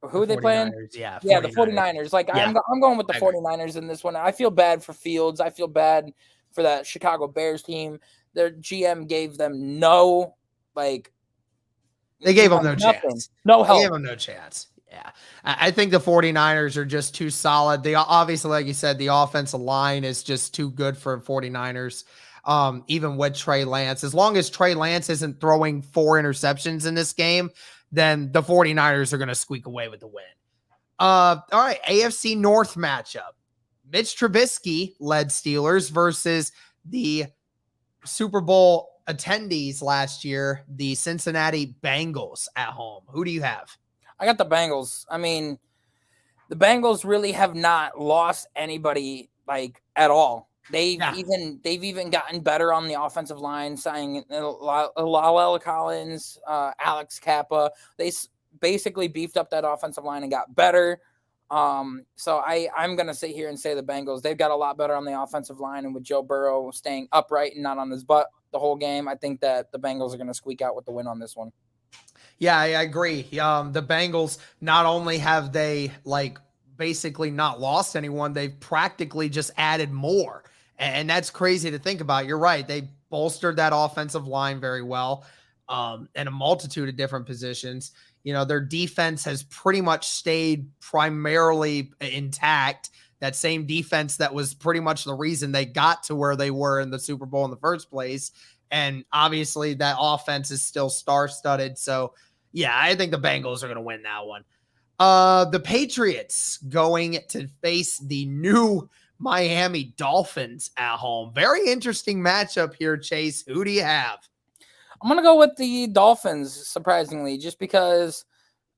who are they playing? Yeah, the 49ers. Like I'm going with the 49ers in this one. I feel bad for Fields. I feel bad for that Chicago Bears team. Their GM gave them no They gave them no chance. No help. They gave them no chance. Yeah. I think the 49ers are just too solid. They obviously, like you said, the offensive line is just too good for 49ers. Even with Trey Lance, as long as Trey Lance isn't throwing 4 interceptions in this game, then the 49ers are going to squeak away with the win. All right, AFC North matchup. Mitch Trubisky led Steelers versus the Super Bowl attendees last year, the Cincinnati Bengals at home. Who do you have? I got the Bengals. I mean, the Bengals really have not lost anybody like at all. They've even gotten better on the offensive line, signing La'el Collins, Alex Kappa. They basically beefed up that offensive line and got better. So I'm going to sit here and say the Bengals. They've got a lot better on the offensive line, and with Joe Burrow staying upright and not on his butt the whole game, I think that the Bengals are going to squeak out with the win on this one. Yeah, I agree. The Bengals, not only have they basically not lost anyone, they've practically just added more. And that's crazy to think about. You're right. They bolstered that offensive line very well, and a multitude of different positions. Their defense has pretty much stayed primarily intact. That same defense that was pretty much the reason they got to where they were in the Super Bowl in the first place. And obviously that offense is still star-studded. So, yeah, I think the Bengals are going to win that one. The Patriots going to face the new Miami Dolphins at home. Very interesting matchup here, Chase. Who do you have? I'm going to go with the Dolphins, surprisingly, just because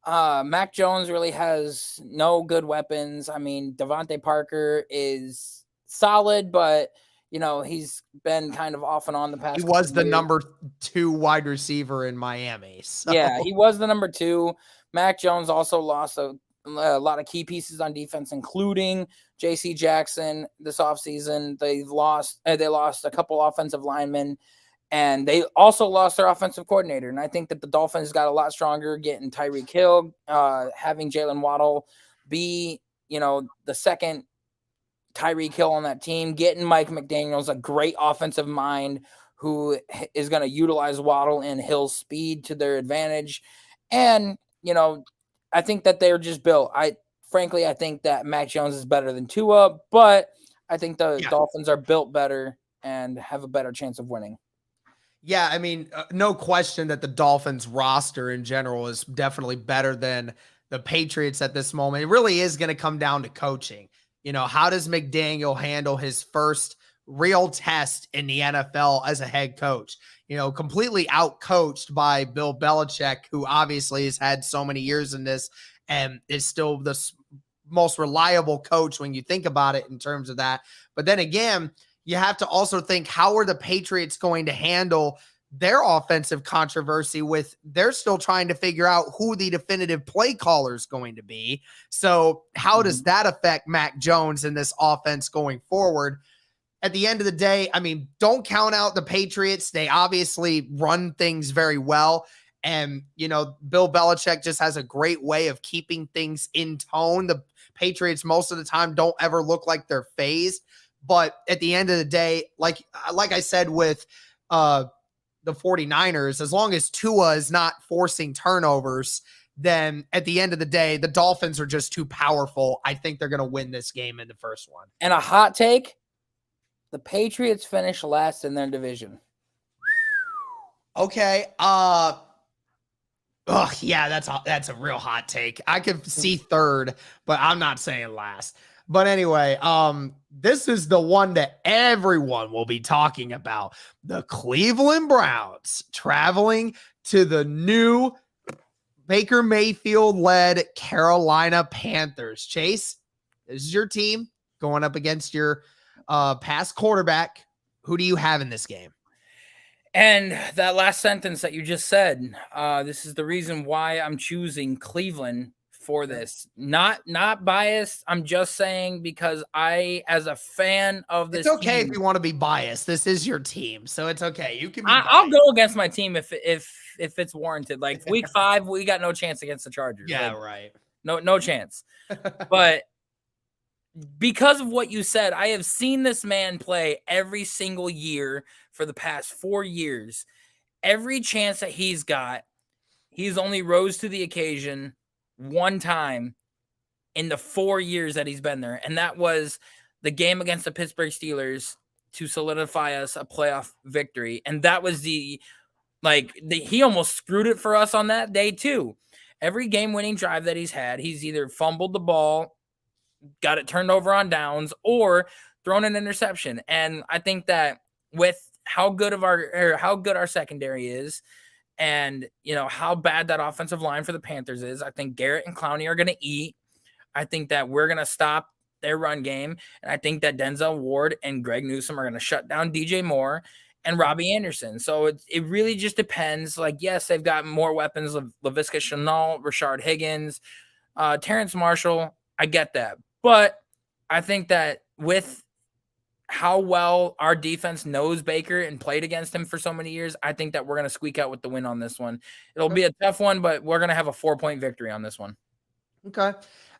Mac Jones really has no good weapons. I mean, Devontae Parker is solid, but, he's been kind of off and on the past. He was the number 2 wide receiver in Miami. So. Yeah, he was the number 2. Mac Jones also lost a lot of key pieces on defense, including J.C. Jackson this offseason. They lost a couple offensive linemen, and they also lost their offensive coordinator. And I think that the Dolphins got a lot stronger getting Tyreek Hill, having Jalen Waddle be, the second Tyreek Hill on that team, getting Mike McDaniels, a great offensive mind who is going to utilize Waddle and Hill's speed to their advantage. And, I think that they're just built. Frankly, I think that Mac Jones is better than Tua, but I think the Dolphins are built better and have a better chance of winning. Yeah, I mean, no question that the Dolphins roster in general is definitely better than the Patriots at this moment. It really is going to come down to coaching. How does McDaniel handle his first real test in the NFL as a head coach? Completely outcoached by Bill Belichick, who obviously has had so many years in this and is still the most reliable coach when you think about it in terms of that. But then again, you have to also think, how are the Patriots going to handle their offensive controversy with they're still trying to figure out who the definitive play caller is going to be. So how does that affect Mac Jones in this offense going forward? At the end of the day, I mean, don't count out the Patriots. They obviously run things very well. And, Bill Belichick just has a great way of keeping things in tone. The Patriots most of the time don't ever look like they're phased. But at the end of the day, like I said with the 49ers, as long as Tua is not forcing turnovers, then at the end of the day, the Dolphins are just too powerful. I think they're going to win this game in the first one. And a hot take, the Patriots finish last in their division. Okay. Yeah, that's a real hot take. I could see third, but I'm not saying last. But anyway, this is the one that everyone will be talking about. The Cleveland Browns traveling to the new Baker Mayfield-led Carolina Panthers. Chase, this is your team going up against your past quarterback. Who do you have in this game? And that last sentence that you just said, this is the reason why I'm choosing Cleveland for this. Not biased. I'm just saying because I, as a fan of this, it's okay team, if you want to be biased. This is your team, so it's okay. You can. I'll go against my team if it's warranted. Like week 5, we got no chance against the Chargers. Yeah, right. No chance. But because of what you said, I have seen this man play every single year for the past 4 years. Every chance that he's got, he's only rose to the occasion one time in the 4 years that he's been there. And that was the game against the Pittsburgh Steelers to solidify us a playoff victory. And that was he almost screwed it for us on that day too. Every game-winning drive that he's had, he's either fumbled the ball, got it turned over on downs, or thrown an interception. And I think that with how good our secondary is, and how bad that offensive line for the Panthers is, I think Garrett and Clowney are going to eat. I think that we're going to stop their run game, and I think that Denzel Ward and Greg Newsome are going to shut down DJ Moore and Robbie Anderson. So it really just depends. Like, yes, they've got more weapons of Laviska Shenault, Rashard Higgins, Terrence Marshall. I get that. But I think that with how well our defense knows Baker and played against him for so many years, I think that we're going to squeak out with the win on this one. It'll be a tough one, but we're going to have a 4-point victory on this one. Okay.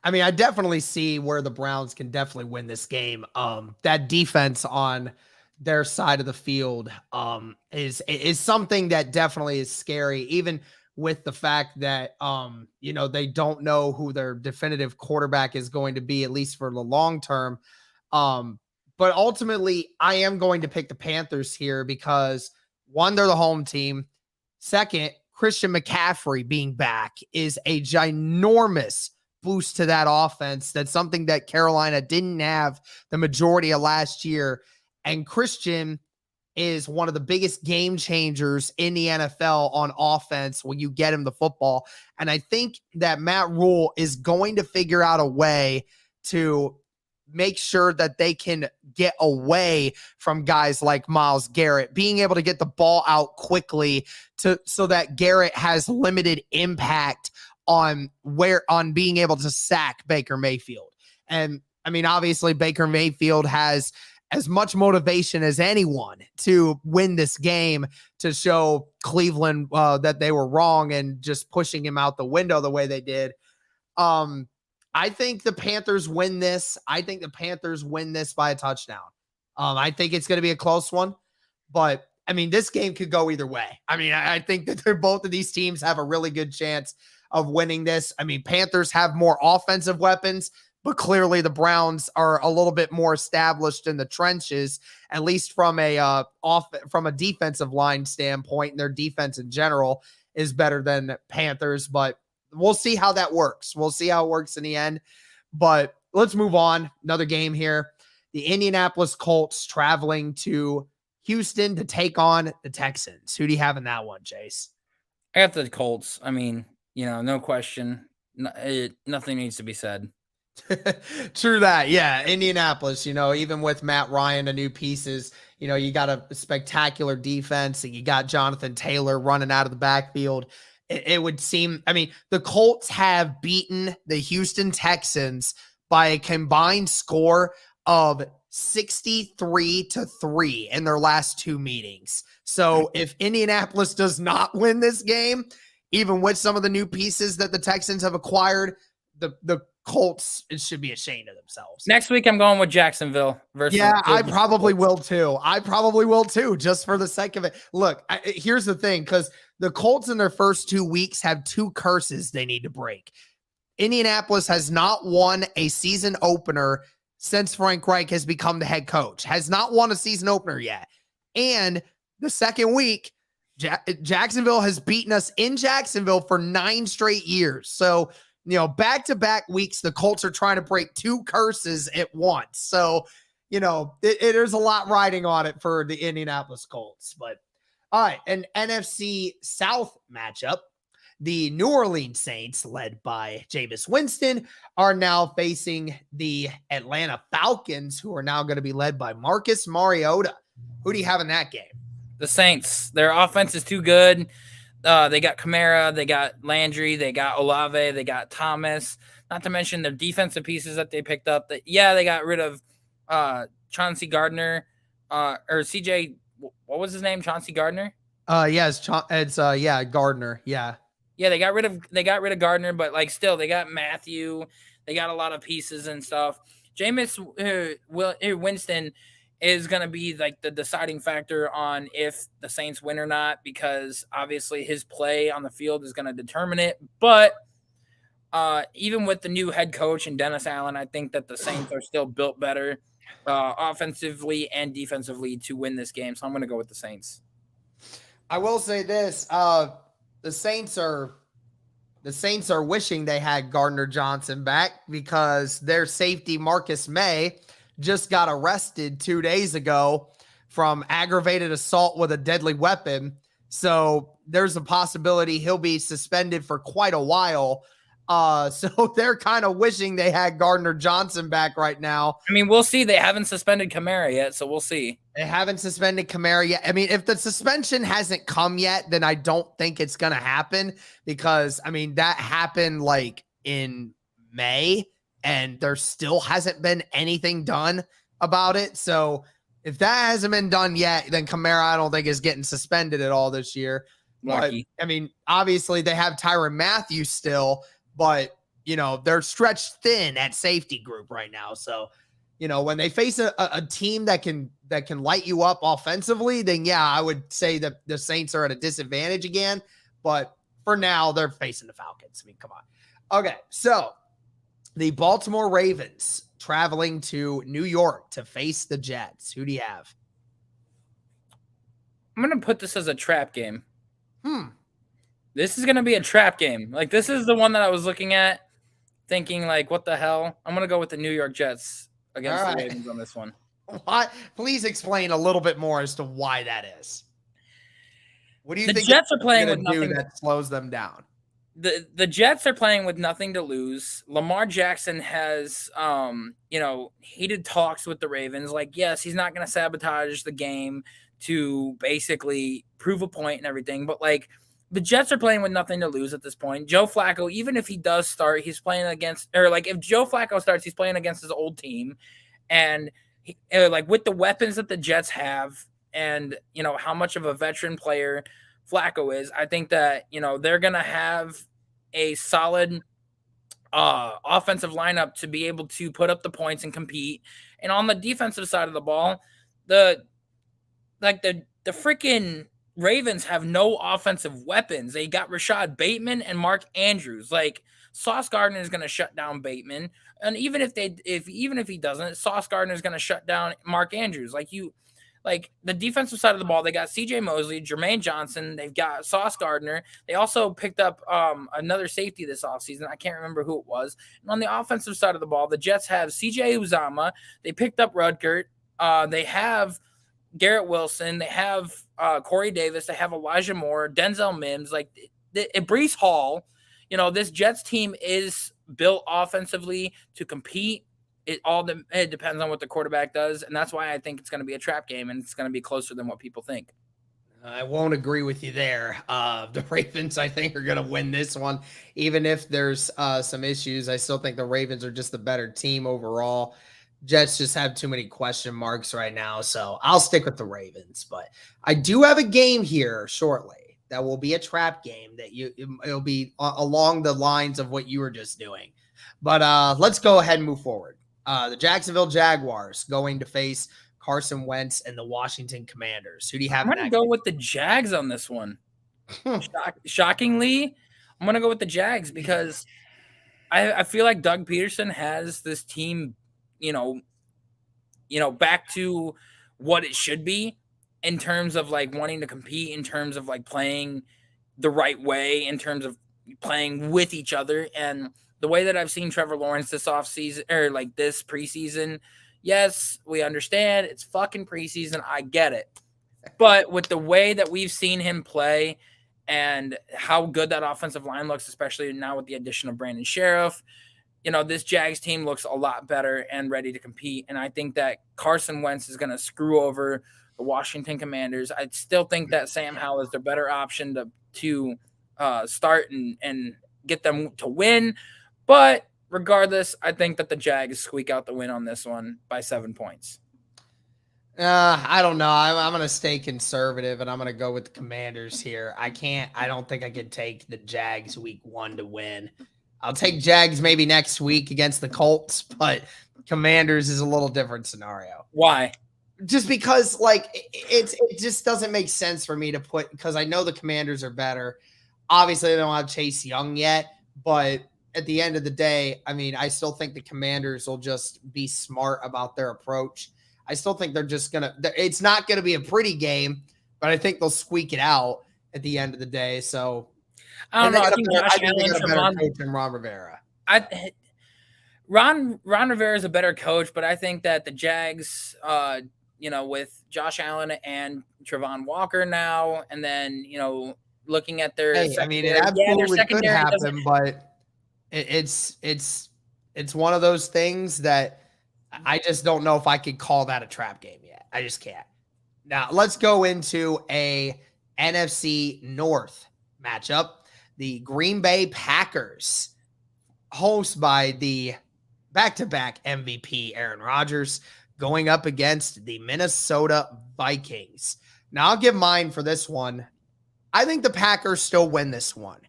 I mean, I definitely see where the Browns can definitely win this game. That defense on their side of the field is something that definitely is scary, even with the fact that, they don't know who their definitive quarterback is going to be, at least for the long term. But ultimately, I am going to pick the Panthers here because, one, they're the home team. Second, Christian McCaffrey being back is a ginormous boost to that offense. That's something that Carolina didn't have the majority of last year. And Christian is one of the biggest game changers in the NFL on offense when you get him the football. And I think that Matt Rule is going to figure out a way to make sure that they can get away from guys like Myles Garrett, being able to get the ball out quickly so that Garrett has limited impact on being able to sack Baker Mayfield. And I mean, obviously Baker Mayfield has as much motivation as anyone to win this game, to show Cleveland that they were wrong and just pushing him out the window the way they did. I think the Panthers win this. I think the Panthers win this by a touchdown. I think it's going to be a close one, but I mean, this game could go either way. I mean, I think that both of these teams have a really good chance of winning this. I mean, Panthers have more offensive weapons, but clearly the Browns are a little bit more established in the trenches, at least from a from a defensive line standpoint, and their defense in general is better than Panthers, but we'll see how that works. We'll see how it works in the end. But let's move on. Another game here. The Indianapolis Colts traveling to Houston to take on the Texans. Who do you have in that one, Chase? I got the Colts. I mean, no question. Nothing needs to be said. True that. Yeah. Indianapolis, even with Matt Ryan, the new pieces, you got a spectacular defense and you got Jonathan Taylor running out of the backfield. It would seem, I mean, the Colts have beaten the Houston Texans by a combined score of 63-3 in their last two meetings. So if Indianapolis does not win this game, even with some of the new pieces that the Texans have acquired, the Colts should be ashamed of themselves. Next week, I'm going with Jacksonville versus. Yeah, I probably will too. Just for the sake of it. Look, here's the thing, because the Colts in their first 2 weeks have two curses they need to break. Indianapolis has not won a season opener since Frank Reich has become the head coach. Has not won a season opener yet. And the second week, Jacksonville has beaten us in Jacksonville for 9 straight years. So, back-to-back weeks, the Colts are trying to break two curses at once. So, there's a lot riding on it for the Indianapolis Colts. But, all right, an NFC South matchup. The New Orleans Saints, led by Jameis Winston, are now facing the Atlanta Falcons, who are now going to be led by Marcus Mariota. Who do you have in that game? The Saints. Their offense is too good. They got Kamara, they got Landry, they got Olave, they got Thomas. Not to mention their defensive pieces that they picked up. They got rid of Chauncey Gardner, or CJ. What was his name? Chauncey Gardner. It's Gardner. Yeah. Yeah, they got rid of Gardner, but still they got Matthew. They got a lot of pieces and stuff. Jameis Winston is going to be the deciding factor on if the Saints win or not, because obviously his play on the field is going to determine it. But even with the new head coach and Dennis Allen, I think that the Saints are still built better offensively and defensively to win this game. So I'm going to go with the Saints. I will say this. The Saints are wishing they had Gardner Johnson back, because their safety Marcus May just got arrested 2 days ago from aggravated assault with a deadly weapon. So there's a possibility he'll be suspended for quite a while. So they're kind of wishing they had Gardner Johnson back right now. I mean, we'll see. They haven't suspended Kamara yet, so we'll see. They haven't suspended Kamara yet. I mean, if the suspension hasn't come yet, then I don't think it's going to happen, because, I mean, that happened in May, and there still hasn't been anything done about it. So if that hasn't been done yet, then Kamara, I don't think, is getting suspended at all this year. Lucky. But, I mean, obviously they have Tyrann Mathieu still, but, they're stretched thin at safety group right now. So, when they face a team that can light you up offensively, then yeah, I would say that the Saints are at a disadvantage again. But for now, they're facing the Falcons. I mean, come on. Okay, so the Baltimore Ravens traveling to New York to face the Jets. Who do you have? I'm going to put this as a trap game. This is going to be a trap game. This is the one that I was looking at thinking, what the hell? I'm going to go with the New York Jets against the Ravens on this one. What? Please explain a little bit more as to why that is. What do you think the Jets are playing with nothing that slows them down? The Jets are playing with nothing to lose. Lamar Jackson has, heated talks with the Ravens. Yes, he's not going to sabotage the game to basically prove a point and everything. But, the Jets are playing with nothing to lose at this point. Joe Flacco, even if he does start, he's playing against – or, if Joe Flacco starts, he's playing against his old team. And, with the weapons that the Jets have and, how much of a veteran player Flacco is, I think that, they're going to have a solid offensive lineup to be able to put up the points and compete. And on the defensive side of the ball, the freaking Ravens have no offensive weapons. They got Rashad Bateman and Mark Andrews. Like, Sauce Gardner is going to shut down Bateman, and even if he doesn't, Sauce Gardner is going to shut down Mark Andrews. Like the defensive side of the ball, they got C.J. Mosley, Jermaine Johnson. They've got Sauce Gardner. They also picked up another safety this offseason. I can't remember who it was. And on the offensive side of the ball, the Jets have C.J. Uzama. They picked up Rudgert. They have Garrett Wilson. They have Corey Davis. They have Elijah Moore, Denzel Mims. Like Breece Hall. This Jets team is built offensively to compete. It depends on what the quarterback does, and that's why I think it's going to be a trap game, and it's going to be closer than what people think. I won't agree with you there. The Ravens, I think, are going to win this one. Even if there's some issues, I still think the Ravens are just the better team overall. Jets just have too many question marks right now, so I'll stick with the Ravens. But I do have a game here shortly that will be a trap game that it'll be along the lines of what you were just doing. But let's go ahead and move forward. The Jacksonville Jaguars going to face Carson Wentz and the Washington Commanders. Who do you have? I'm going to go with the Jags on this one. Shockingly, I'm going to go with the Jags because I feel like Doug Peterson has this team, back to what it should be in terms of like wanting to compete, in terms of like playing the right way, in terms of playing with each other. And the way that I've seen Trevor Lawrence this offseason or like this preseason, yes, we understand it's fucking preseason. I get it. But with the way that we've seen him play and how good that offensive line looks, especially now with the addition of Brandon Sheriff, this Jags team looks a lot better and ready to compete. And I think that Carson Wentz is going to screw over the Washington Commanders. I still think that Sam Howell is the better option to start and get them to win. But regardless, I think that the Jags squeak out the win on this one by 7 points. I don't know. I'm going to stay conservative, and I'm going to go with the Commanders here. I don't think I could take the Jags week 1 to win. I'll take Jags maybe next week against the Colts, but Commanders is a little different scenario. Why? Just because, like, it just doesn't make sense for me to put, because I know the Commanders are better. Obviously, they don't have Chase Young yet, but at the end of the day, I mean, I still think the Commanders will just be smart about their approach. I still think they're just going to – it's not going to be a pretty game, but I think they'll squeak it out at the end of the day. So I don't know. I think Josh Allen got a better coach than Ron Rivera. Ron Rivera is a better coach, but I think that the Jags, with Josh Allen and Travon Walker now, and then, looking at their it absolutely could happen, but it's one of those things that I just don't know if I could call that a trap game yet. I just can't. Now, let's go into a NFC North matchup. The Green Bay Packers, hosted by the back-to-back MVP Aaron Rodgers, going up against the Minnesota Vikings. Now, I'll give mine for this one. I think the Packers still win this one.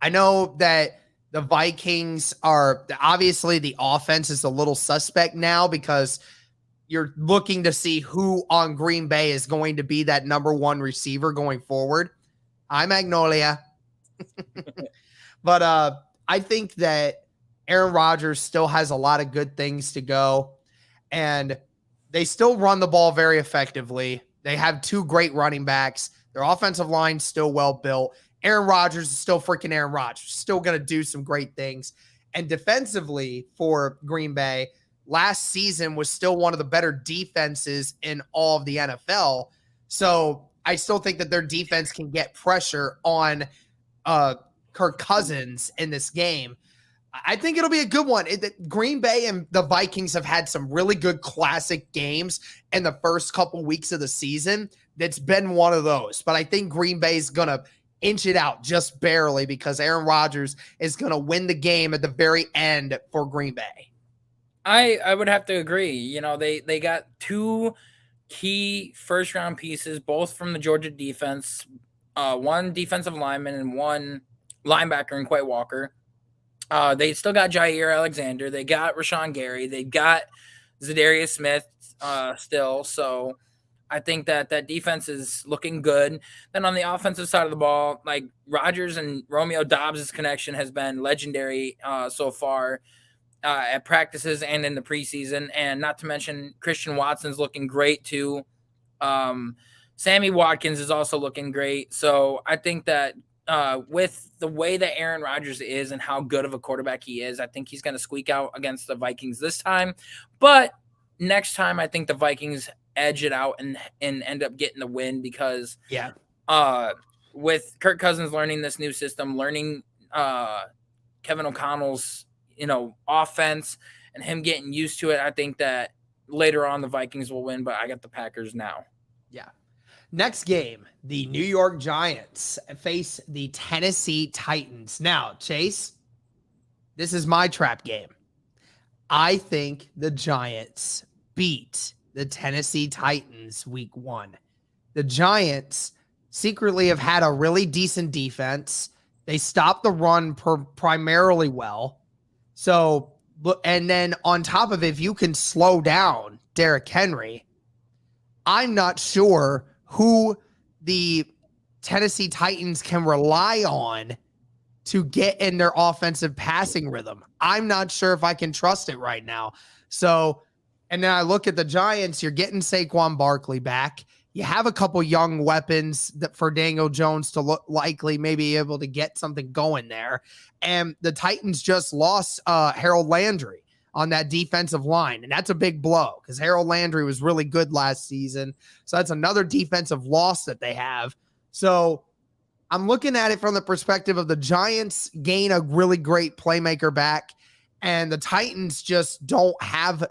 I know that the Vikings are obviously the offense is a little suspect now because you're looking to see who on Green Bay is going to be that number one receiver going forward. I'm Magnolia. But I think that Aaron Rodgers still has a lot of good things to go, and they still run the ball very effectively. They have two great running backs. Their offensive line's still well built. Aaron Rodgers is still freaking Aaron Rodgers, still going to do some great things. And defensively for Green Bay, last season was still one of the better defenses in all of the NFL. So I still think that their defense can get pressure on Kirk Cousins in this game. I think it'll be a good one. Green Bay and the Vikings have had some really good classic games in the first couple weeks of the season. That's been one of those. But I think Green Bay is going to inch it out just barely because Aaron Rodgers is going to win the game at the very end for Green Bay. I would have to agree. You know, they got two key first-round pieces, both from the Georgia defense, one defensive lineman and one linebacker in Quay Walker. They still got Jair Alexander. They got Rashawn Gary. They got Zadarius Smith still. So I think that defense is looking good. Then on the offensive side of the ball, like Rodgers and Romeo Dobbs' connection has been legendary so far at practices and in the preseason. And not to mention Christian Watson's looking great too. Sammy Watkins is also looking great. So I think that with the way that Aaron Rodgers is and how good of a quarterback he is, I think he's going to squeak out against the Vikings this time. But next time, I think the Vikings edge it out and end up getting the win because with Kirk Cousins learning this new system, learning Kevin O'Connell's offense and him getting used to it, I think that later on the Vikings will win. But I got the Packers now. Yeah. Next game, the New York Giants face the Tennessee Titans. Now, Chase, this is my trap game. I think the Giants beat the Tennessee Titans week 1. The Giants secretly have had a really decent defense. They stopped the run primarily well. So, and then on top of it, if you can slow down Derrick Henry, I'm not sure who the Tennessee Titans can rely on to get in their offensive passing rhythm. I'm not sure if I can trust it right now. So, and then I look at the Giants, you're getting Saquon Barkley back. You have a couple young weapons that for Daniel Jones to look likely maybe able to get something going there. And the Titans just lost Harold Landry on that defensive line. And that's a big blow because Harold Landry was really good last season. So that's another defensive loss that they have. So I'm looking at it from the perspective of the Giants gain a really great playmaker back, and the Titans just don't have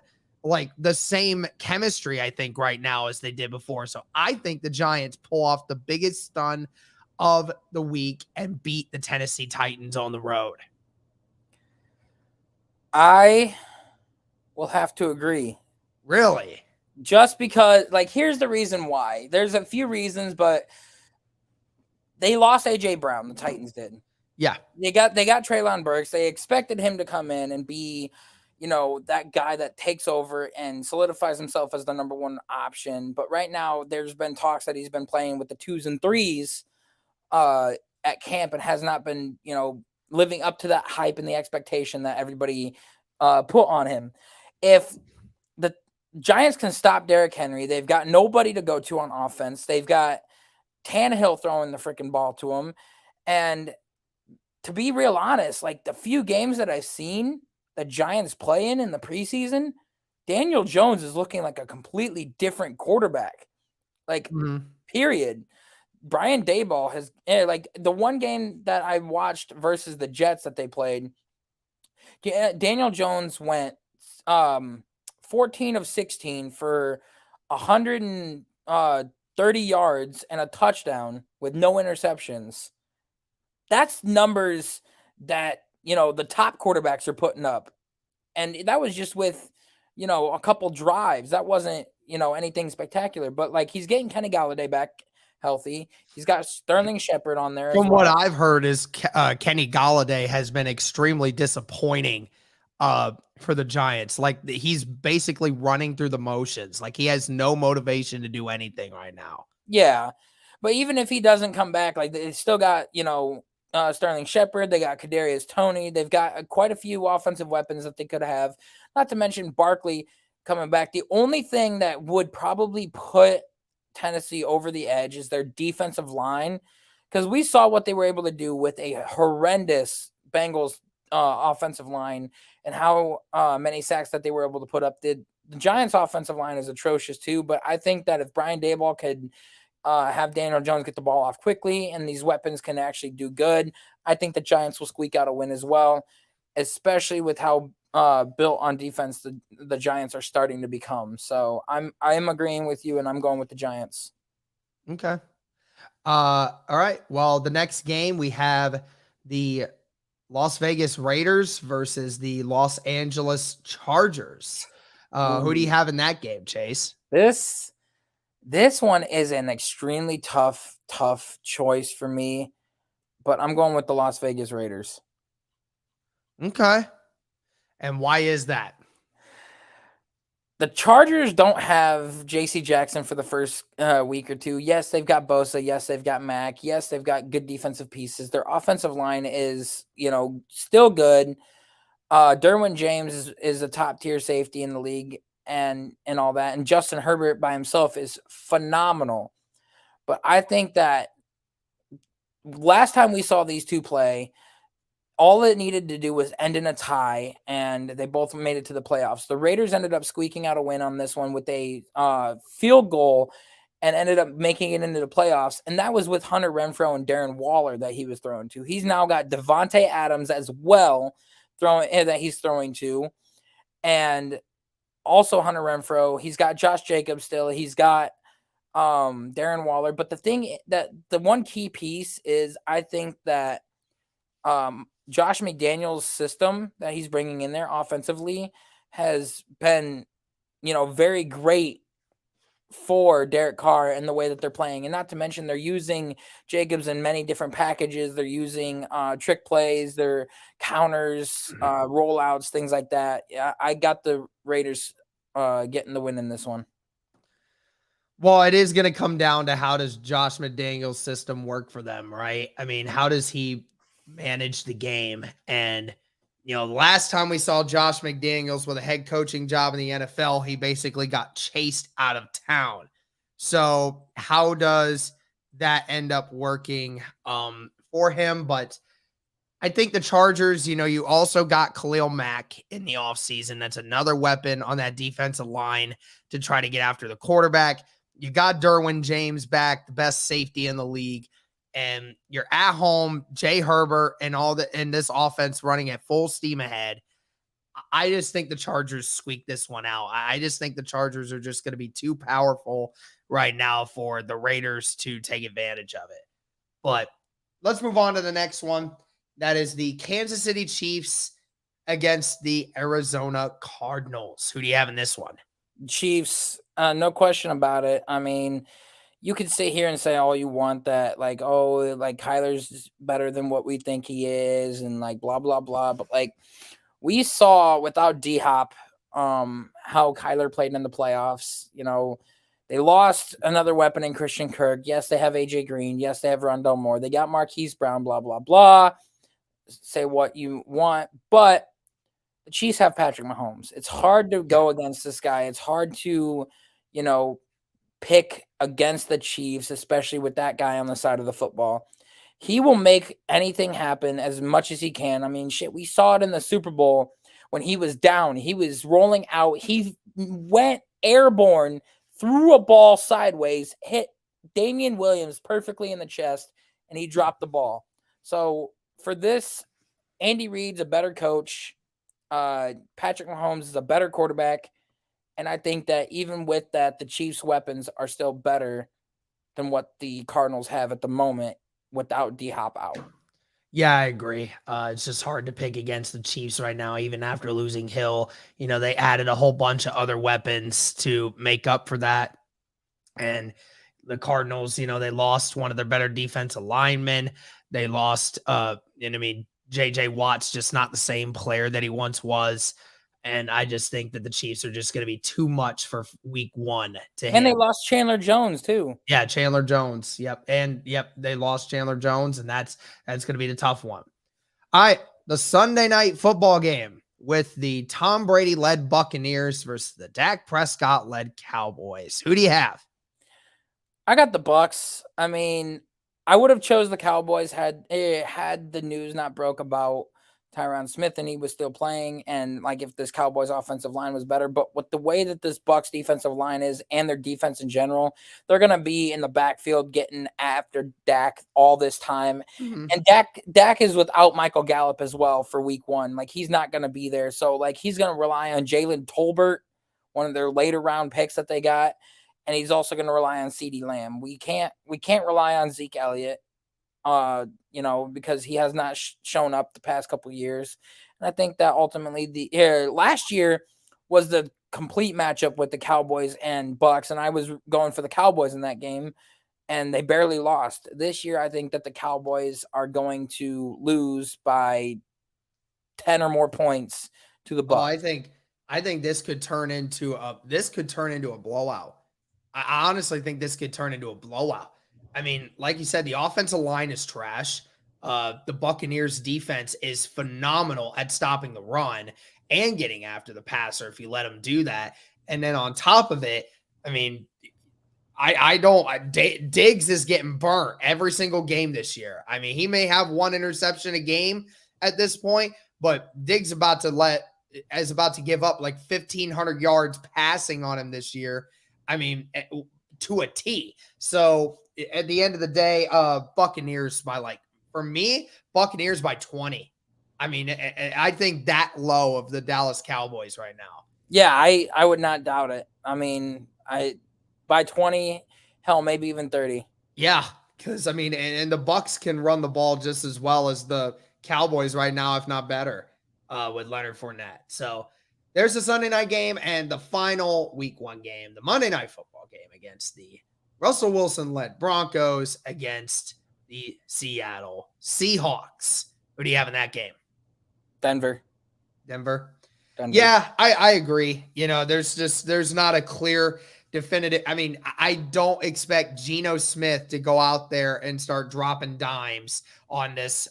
like the same chemistry, I think, right now as they did before. So I think the Giants pull off the biggest stun of the week and beat the Tennessee Titans on the road. I will have to agree. Really? Just because, like, here's the reason why. There's a few reasons, but they lost A.J. Brown, the Titans did. Yeah. They got Treylon Burks. They expected him to come in and be, that guy that takes over and solidifies himself as the number one option. But right now, there's been talks that he's been playing with the 2s and 3s at camp and has not been, living up to that hype and the expectation that everybody put on him. If the Giants can stop Derrick Henry, they've got nobody to go to on offense. They've got Tannehill throwing the freaking ball to him. And to be real honest, like the few games that I've seen the Giants play in the preseason, Daniel Jones is looking like a completely different quarterback. Like, period. Brian Daboll has, like, the one game that I watched versus the Jets that they played, Daniel Jones went 14 of 16 for 130 yards and a touchdown with no interceptions. That's numbers that, the top quarterbacks are putting up. And that was just with, a couple drives. That wasn't, anything spectacular. But, like, he's getting Kenny Golladay back healthy. He's got Sterling Shepard on there. From what I've heard is Kenny Golladay has been extremely disappointing for the Giants. Like, he's basically running through the motions. Like, he has no motivation to do anything right now. Yeah. But even if he doesn't come back, like, they still got, Sterling Shepard. They got Kadarius Toney. They've got quite a few offensive weapons that they could have. Not to mention Barkley coming back. The only thing that would probably put Tennessee over the edge is their defensive line, because we saw what they were able to do with a horrendous Bengals offensive line and how many sacks that they were able to put up. The Giants offensive line is atrocious too, but I think that if Brian Daboll could have Daniel Jones get the ball off quickly and these weapons can actually do good, I think the Giants will squeak out a win as well, especially with how built on defense the Giants are starting to become. So I am agreeing with you, and I'm going with the Giants. Okay. All right. Well, the next game we have the Las Vegas Raiders versus the Los Angeles Chargers. Who do you have in that game, Chase? This one is an extremely tough choice for me, but I'm going with the Las Vegas Raiders. Okay. And why is that? The Chargers don't have J.C. Jackson for the first week or two. Yes, they've got Bosa. Yes, they've got Mack. Yes, they've got good defensive pieces. Their offensive line is, still good. Derwin James is a top tier safety in the league and all that. And Justin Herbert by himself is phenomenal. But I think that last time we saw these two play, all it needed to do was end in a tie, and they both made it to the playoffs. The Raiders ended up squeaking out a win on this one with a field goal and ended up making it into the playoffs. And that was with Hunter Renfrow and Darren Waller that he was throwing to. He's now got Devontae Adams as well that he's throwing to. And also Hunter Renfrow. He's got Josh Jacobs still. He's got Darren Waller. But the one key piece is I think that Josh McDaniels' system that he's bringing in there offensively has been, very great for Derek Carr and the way that they're playing. And not to mention they're using Jacobs in many different packages. They're using trick plays, their counters, rollouts, things like that. Yeah, I got the Raiders getting the win in this one. Well, it is going to come down to how does Josh McDaniels' system work for them, right? I mean, how does he manage the game? And, the last time we saw Josh McDaniels with a head coaching job in the NFL, he basically got chased out of town. So how does that end up working for him? But I think the Chargers, you also got Khalil Mack in the offseason. That's another weapon on that defensive line to try to get after the quarterback. You got Derwin James back, the best safety in the league, and you're at home, Jay Herbert and this offense running at full steam ahead. I just think the Chargers squeak this one out. I just think the Chargers are just going to be too powerful right now for the Raiders to take advantage of it. But let's move on to the next one. That is the Kansas City Chiefs against the Arizona Cardinals. Who do you have in this one? Chiefs, no question about it. I mean, you could sit here and say all you want that, like, oh, like Kyler's better than what we think he is, and like blah blah blah. But like we saw without D Hop, how Kyler played in the playoffs. They lost another weapon in Christian Kirk. Yes, they have AJ Green. Yes, they have Rondell Moore. They got Marquise Brown. Blah blah blah. Say what you want, but the Chiefs have Patrick Mahomes. It's hard to go against this guy. It's hard to, pick against the Chiefs, especially with that guy on the side of the football. He will make anything happen as much as he can. I mean, shit, we saw it in the Super Bowl when he was down. He was rolling out. He went airborne, threw a ball sideways, hit Damian Williams perfectly in the chest, and he dropped the ball. So for this, Andy Reid's a better coach. Patrick Mahomes is a better quarterback. And I think that even with that, the Chiefs' weapons are still better than what the Cardinals have at the moment without D-Hop out. Yeah, I agree. It's just hard to pick against the Chiefs right now, even after losing Hill. They added a whole bunch of other weapons to make up for that. And the Cardinals, they lost one of their better defensive linemen. They lost, JJ Watt's just not the same player that he once was. And I just think that the Chiefs are just going to be too much for week one to And they lost Chandler Jones too. Yeah, Chandler Jones. Yep. And they lost Chandler Jones, and that's going to be the tough one. All right, the Sunday night football game with the Tom Brady-led Buccaneers versus the Dak Prescott-led Cowboys. Who do you have? I got the Bucs. I mean, I would have chose the Cowboys had the news not broke about Tyron Smith and he was still playing, and like if this Cowboys offensive line was better. But with the way that this Bucs defensive line is and their defense in general, they're gonna be in the backfield getting after Dak all this time. Mm-hmm. And Dak is without Michael Gallup as well for week one. Like he's not gonna be there. So like he's gonna rely on Jalen Tolbert, one of their later round picks that they got, and he's also gonna rely on CeeDee Lamb. We can't rely on Zeke Elliott. Because he has not shown up the past couple of years. And I think that ultimately last year was the complete matchup with the Cowboys and Bucs, and I was going for the Cowboys in that game, and they barely lost. This year, I think that the Cowboys are going to lose by 10 or more points to the Oh, Bucks. I think this could turn into a blowout. I honestly think this could turn into a blowout. I mean, like you said, the offensive line is trash. The Buccaneers defense is phenomenal at stopping the run and getting after the passer if you let them do that. And then on top of it, I mean, Diggs is getting burnt every single game this year. I mean, he may have one interception a game at this point, but Diggs is about to give up like 1,500 yards passing on him this year. I mean, to a T. So at the end of the day, Buccaneers for me, Buccaneers by 20. I mean, I think that low of the Dallas Cowboys right now. Yeah, I would not doubt it. I mean, by 20, hell, maybe even 30. Yeah, because I mean, and the Bucks can run the ball just as well as the Cowboys right now, if not better, with Leonard Fournette. So there's the Sunday night game and the final week 1 game, the Monday night football game against the Russell Wilson-led Broncos against the Seattle Seahawks. Who do you have in that game? Denver. Yeah, I agree. You know, there's not a clear definitive. I mean, I don't expect Geno Smith to go out there and start dropping dimes on this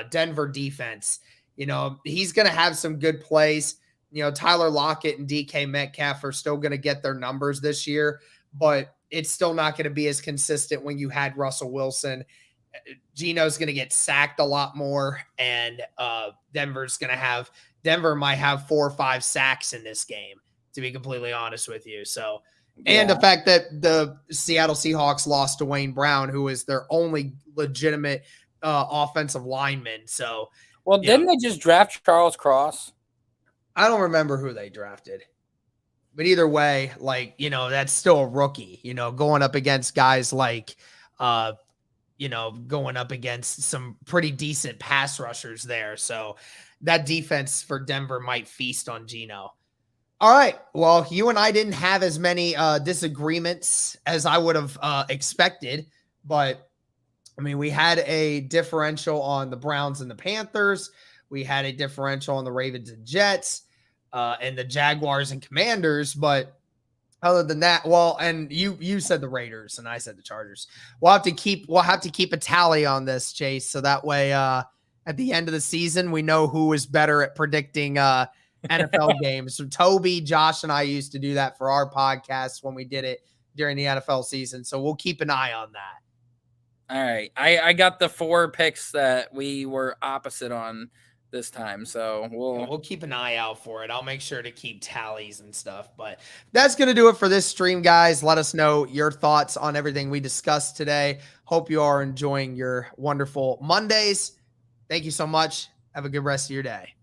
Denver defense. You know, he's going to have some good plays. You know, Tyler Lockett and DK Metcalf are still going to get their numbers this year, but it's still not going to be as consistent when you had Russell Wilson. Geno's going to get sacked a lot more, and Denver might have 4 or 5 sacks in this game, to be completely honest with you. So, and the fact that the Seattle Seahawks lost to Wayne Brown, who is their only legitimate offensive lineman. So, well, didn't they just draft Charles Cross? I don't remember who they drafted. But either way, like, you know, that's still a rookie, you know, going up against guys like, going up against some pretty decent pass rushers there. So that defense for Denver might feast on Geno. All right. Well, you and I didn't have as many disagreements as I would have expected. But, I mean, we had a differential on the Browns and the Panthers. We had a differential on the Ravens and Jets. And the Jaguars and Commanders, but other than that, well, and you said the Raiders and I said the Chargers. We'll have to keep a tally on this, Chase, so that way at the end of the season we know who is better at predicting NFL games. So Toby, Josh, and I used to do that for our podcast when we did it during the NFL season. So we'll keep an eye on that. All right. I got the 4 picks that we were opposite on this time, so we'll keep an eye out for it. I'll make sure to keep tallies and stuff, but that's going to do it for this stream, guys. Let us know your thoughts on everything we discussed today. Hope you are enjoying your wonderful Mondays. Thank you so much. Have a good rest of your day.